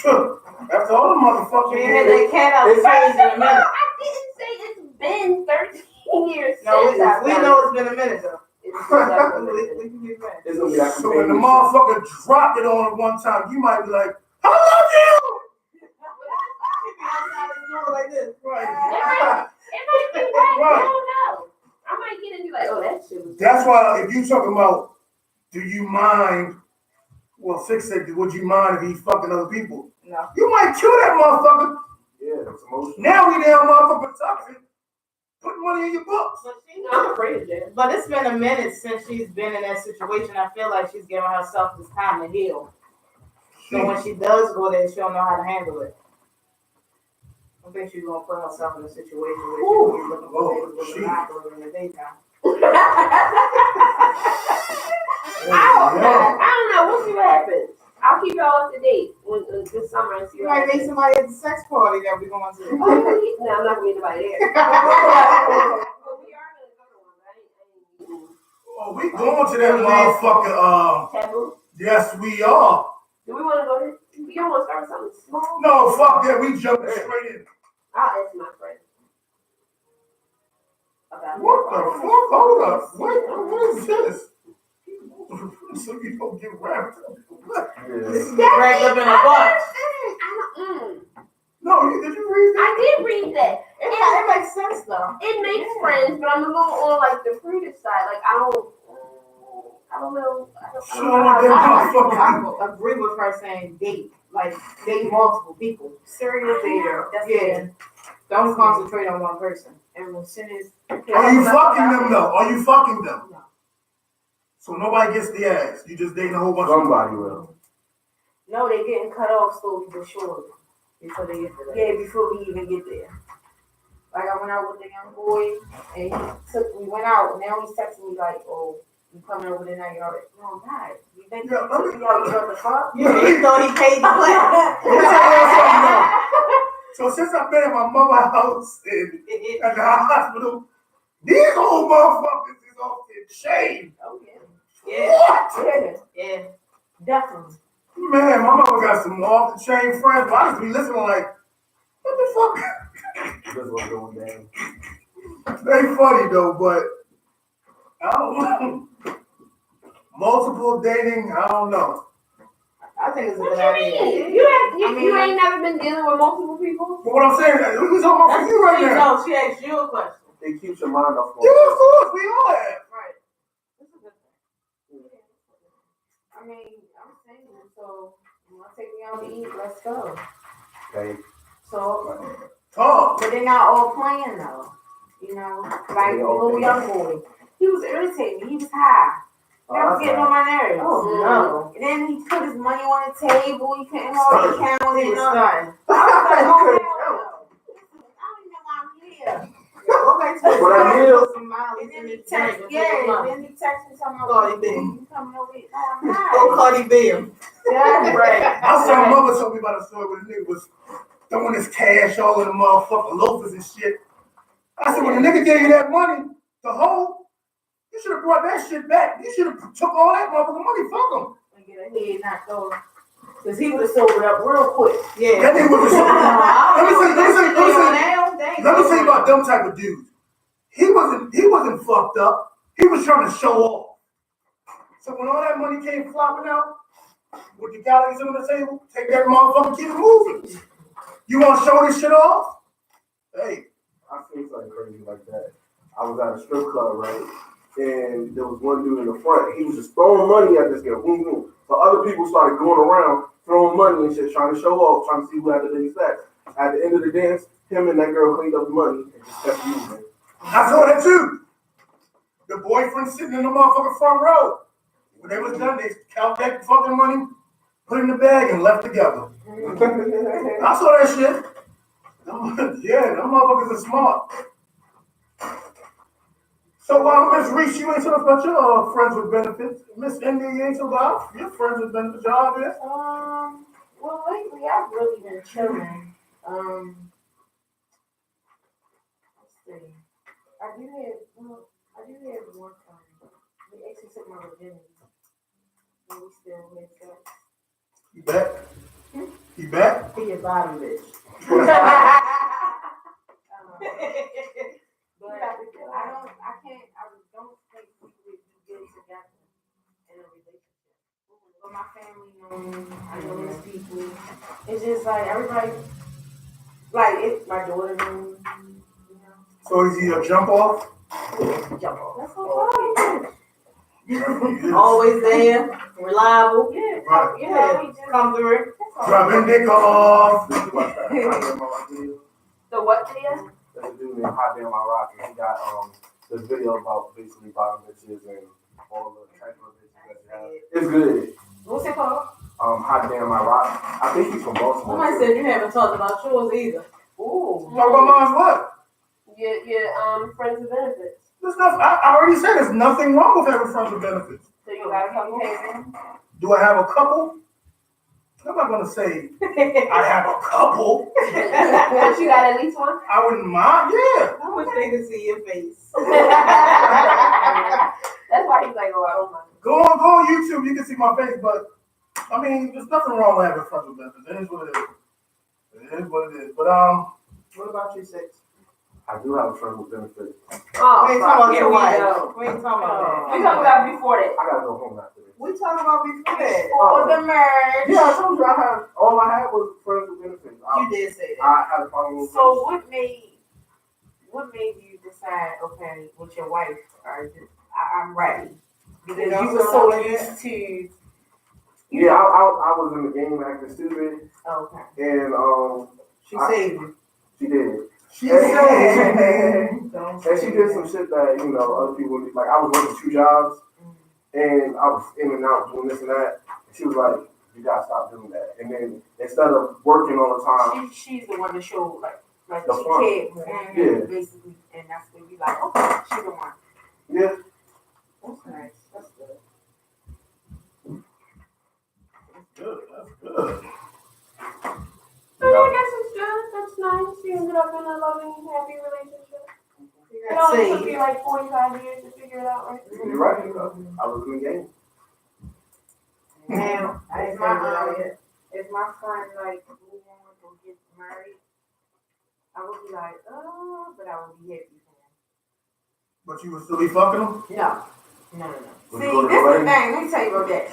Sure. After all the motherfucking You had years. that cat out the cage in a minute. I didn't say it's been 13 years No, since I've we done know it's been a minute though. It's definitely We been. can get friends. It's gonna be that So when the companionship. motherfucker drop it on at one time, you might be like, I love you! Outside the door like this. Right. It might be wet, I don't know. I might get into like, oh, that shit was. That's why if you talking about, do you mind, well, Six said, would you mind if he's fucking other people? No. You might kill that motherfucker. Yeah, it's emotional. Now we damn motherfucker toxic. Put money in your books. But she No, I'm afraid of that. But it's been a minute since she's been in that situation. I feel like she's giving herself this time to heal. So when she does go there, she'll know how to handle it. I think she's gonna put herself in a situation where she'll be looking for things with a binocular in the daytime. I don't know. We'll see what happens. I'll keep y'all up to date when this summer and see You what might meet happens. somebody at the sex party that we're going to. No, I'm not gonna meet nobody there. But we are gonna go to one, right? Oh, we going to that motherfucker, Taboo. yes we are. Do we want to go there? We don't want to start with something small. No, fuck that, we jumping straight in. I'll ask my friend. About What the fuck, hold up, what is this? So you don't get wrapped up. Yeah. Wrapped up in a box. No, did you read that? I did read that. It makes sense though. It makes friends, but I'm a little on like the prudish side. Like I don't know. I don't know how to- I agree with her saying date. Like date multiple people. Serial dater. That's Yeah. Don't concentrate on one person. And as soon as. Are you fucking them though? Are you fucking them? No. So nobody gets the ass. You just dating a whole bunch of Somebody will. No, they getting cut off slowly but surely. Before they get to that. Yeah, before we even get there. Like I went out with the young boy and we went out and now he's texting me like, oh, You coming over there now, you already, no, God. You think Yeah, you took me out, you got the fuck? Yeah, he thought he paid the plan. Let me tell you something now. So since I've been in my mama's house and at the hospital, these old motherfuckers is off their chain. Oh, yeah. Yeah, What? Yeah, yeah. definitely. Man, my mama got some off the chain friends, but I just be listening like, what the fuck? This was going down. They funny though, but I don't know. Multiple dating, I don't know. I think it's a What good you idea. mean? You ain't never been dealing with multiple people? But what I'm saying is, we talking about for you right now. No, she asked you a question. It keeps your mind off. Yeah, of course, we all have. Right. This is a good thing. I mean, I'm single, so you want to take me out to eat? Let's go. Okay. So, Talk. but they're not all playing though. You know, like the little young boy. He was irritating me. He was high. That was getting on my nerves. Oh, no. And then he put his money on the table. He couldn't hold the count. He And was starting. I was like, oh, hell no. I don't even know why I'm here. Go back to What I did- some miles And then in he his text, drink. yeah, and then he text me something Cardi like, B. you coming over here? No, I'm Go not. Cardi B. Yeah, right. My son mother told me about a story where the nigga was throwing his cash all in the motherfucking loafers and shit. I said, when the nigga gave you that money to hold, you should have brought that shit back. You should have took all that motherfucking money. Fuck him. And get a head knocked over. Because he would have sobered up real quick. Yeah. That nigga was a Let me tell you about them type of dudes. He wasn't fucked up. He was trying to show off. So when all that money came flopping out, with the galleys on the table, take that motherfucker, keep it moving. You want to show this shit off? Hey, I seen something crazy like that. I was at a strip club, right? And there was one dude in the front. He was just throwing money at this girl. Boom, boom. So other people started going around throwing money and shit, trying to show off, trying to see who had the biggest stacks. At the end of the dance, him and that girl cleaned up the money and just kept using it. I saw that too. The boyfriend sitting in the motherfucking front row. When they was done, they count that fucking money, put it in the bag, and left together. I saw that shit. Yeah, them motherfuckers are smart. So, Miss Reese, you ain't talking about your friends with benefits. Miss India, you ain't talking about your friends with benefits. Y'all there? Well, lately I've really been chilling. Let's see. I do have one time. We actually took my virginity. And we still make sex. You back? You back? Be your bottom bitch. But I don't think we would be good together in a relationship. But my family knows, I know those people. It's just like everybody, like it, my daughter knows, you know. So is he a jump off? Jump off. That's okay. Always there, reliable. Yeah, Right. you know, we just Come through. that's all. Dropping dick off. Did you watch that? Hot Damn My Rock video? The what video? There's a dude named Hot Damn My Rock, and he got this video about basically bottom bitches and all the type of bitches that you have. It's good. What's it called? Hot Damn My Rock. I think he's from Baltimore. Somebody said you haven't talked about yours either. Ooh. Talk about mine's what? Your friends with benefits. There's nothing, I already said there's nothing wrong with having friends with benefits. So you got a couple cases? Do I have a couple? I'm not gonna say I have a couple. But you got at least one? I wouldn't mind, yeah. I wish they could see your face. That's why he's like, oh, I don't mind. Go on YouTube, you can see my face, but I mean, there's nothing wrong with having friends with benefits. It is what it is. It is what it is. But What about you, Six? I do have a friend with benefits. Oh, We ain't fuck, talking about here your we wife. go. We ain't talking about that. We talking about before that. I gotta go home after this. We talking about before that. For the merge. Yeah, I told you all I had was friends with benefits. You did say that. I had a problem with So what made you decide, okay, with your wife, I'm ready? Because You you know, were so so like used to. Yeah, I was in the game acting stupid, Okay. and She saved you. she did. she said, And she did some shit that, other people would like. I was working 2 jobs, and I was in and out doing this and that. And she was like, you gotta stop doing that. And then instead of working all the time, She's the one that showed like The she fun. cared more, Yeah. basically, and that's when you like, okay, she's the one. yeah, That's nice. That's I guess it's good. That's nice. You ended up in a loving, happy relationship. It only took you like 45 years to figure it out, right? You're right. I was in the game. Now, if my friend like move on or get married, I would be like, oh, but I would be happy for But you would still be fucking them? him. No. Would See, you go to this is the wedding? thing. Let me tell you about that.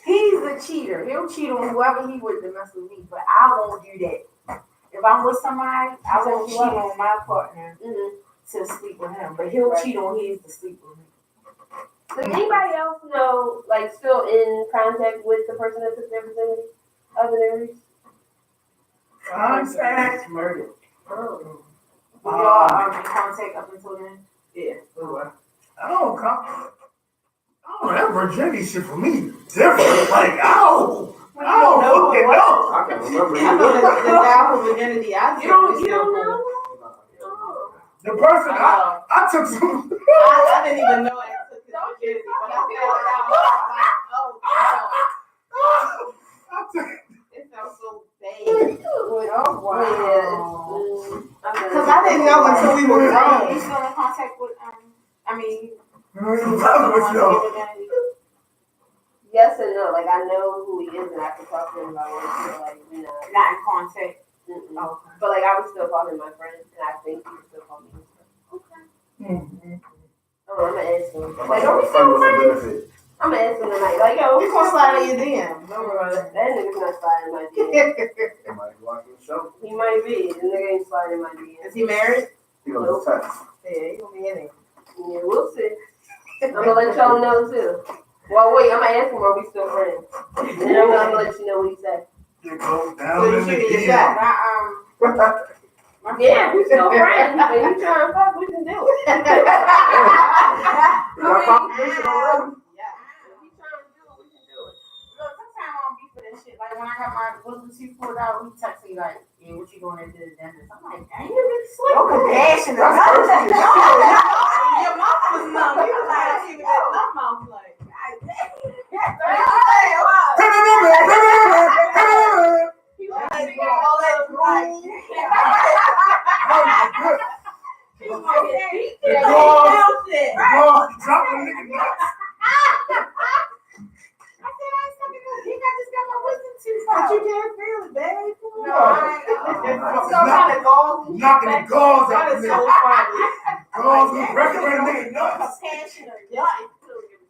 He's a cheater. He'll cheat on whoever he with to mess with me, but I won't do that. If I'm with somebody, I won't cheat on my partner to sleep with him, but he'll cheat on his to sleep with me. Does anybody else know, like, still in contact with the person that took their virginity, other than Reese? Contact. Murder. Oh. Were y'all in contact up until then? Yeah, we were. I don't that virginity shit for me different. Like, I don't fucking know. I can remember I know the guy who virginity I took. You don't was still know? cool. The person I took some. I didn't even know I took his virginity, but I found out. I was like, oh, I took. it felt so bad. Oh, wow. Because I didn't know until we were You grown. still in contact with, I mean, Yes and no. Like, I know who he is and I can talk to him about it. So, like, you know. not in contact. Mm-mm. Oh, But, like, I would still call him my friend, and I think he would still call me his friend. Oh, I'm gonna ask him. Like, are we still friends? I'm gonna ask him tonight. Like, yo, We gonna slide on your DM. Don't worry about that. That nigga's not sliding my DM. Somebody watching the show. He might be. The nigga ain't sliding my DM. Is he married? He gonna text. Yeah, he gonna be in it. Yeah, we'll see. I'm gonna let y'all know too. Well, wait, I'm gonna ask him, are we still friends? And then I'm gonna let you know what he said. You go So down you in the shooting your DM. shot. my Yeah, we still friends. But you trying to fuck, we can do it. You got confirmation already? Yeah. If you trying to do it, we can do it. Look, sometimes I don't be for that shit. Like when I got my wisdom teeth pulled out, he text me like, "Yeah, what you going into the dentist?" I'm like, "Dang, you really slick." Your compassion. That's personal. Your mouth was numb. You was like, even that numb mouth, like, He like, like, all that drool. He was like, his feet. Like, God. hell shit. God, drop the nigga nuts. I said, I ain't fucking know. I just got my wisdom teeth But out. you can't feel it, baby. Come No, on. I ain't. Some kind of gauze. Knocking the gauze out That the is so nigga. funny. Gauze was breaking the nigga nuts. Compassion or nothing.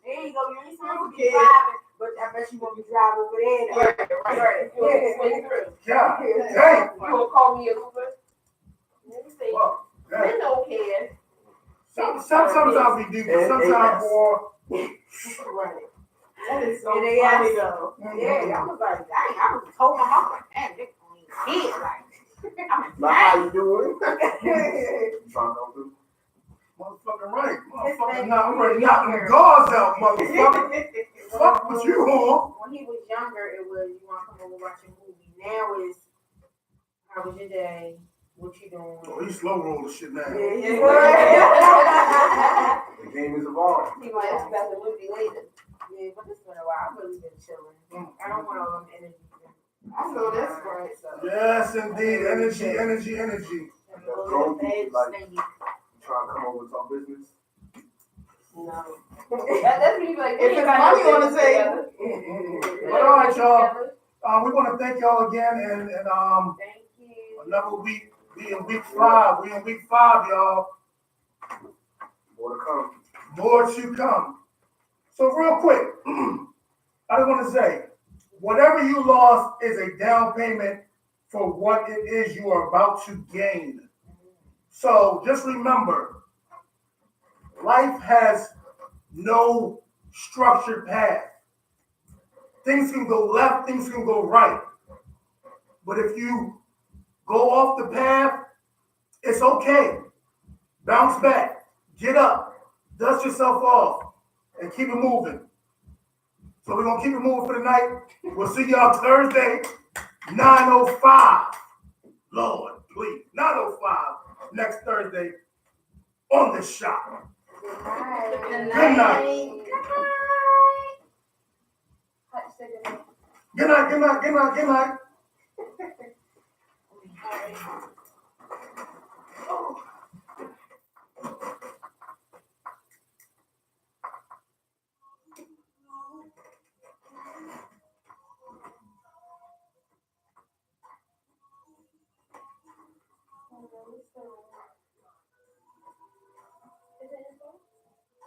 There you go. You ain't supposed to be Okay. driving, but I bet you gonna be driving over there. Right. You want to swing through. God, dang. You gonna call me a Uber? Nigga say, Well, men don't care. sometimes we do, but sometimes more. Right. That is so Yeah, they funny, ask- though. Yeah, I was like, dang, I was told my mom, like, damn, they ain't here, like, I'm Not how you doing? like, You trying to go through? Motherfucking right. His Motherfucking name now. I'm was ready to knock them younger. gauze out, motherfucker. Fuck what you on. When he was younger, it was, you want to come over watch a movie. Now it's, how was your day? What you doing? Oh, he slow roll the shit now. Yeah. The game is evolving. He might ask about the movie later. Yeah, but it's been a while. I've really been chilling. I don't want all them energy. I know that's right. So. Yes, indeed. Energy, energy, energy. That's grown people, like, you trying to come over and talk business. No. That's when you be like, If it's money on the table. But all right, y'all. We want to thank y'all again, and Thank you. another week. We in week 5. We in week 5, y'all. More to come. More to come. So real quick, I just want to say, whatever you lost is a down payment for what it is you are about to gain. So just remember, life has no structured path. Things can go left, things can go right. But if you go off the path, it's okay. Bounce back, get up, dust yourself off, and keep it moving. So we're going to keep it moving for the night. We'll see y'all Thursday, 9:05. Lord, please, 9:05 next Thursday on the shop. Good night. Good night. How you say good night? Good night, good night, good night, good night.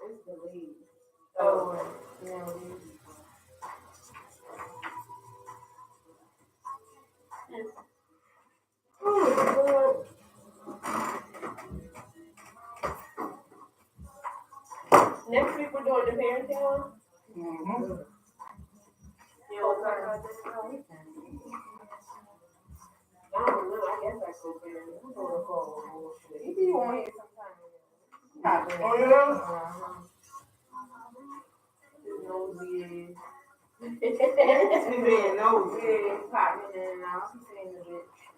It's the lead. Oh, yeah. Oh, Lord. Next week we're doing the parenting one. Mm-hmm. You know, talk about this weekend. I don't know. I guess I could be. I'm gonna call bullshit. He be on here sometime. Oh, yeah? His nosy She being nosy. Yeah, popping in and out. She's saying the bitch.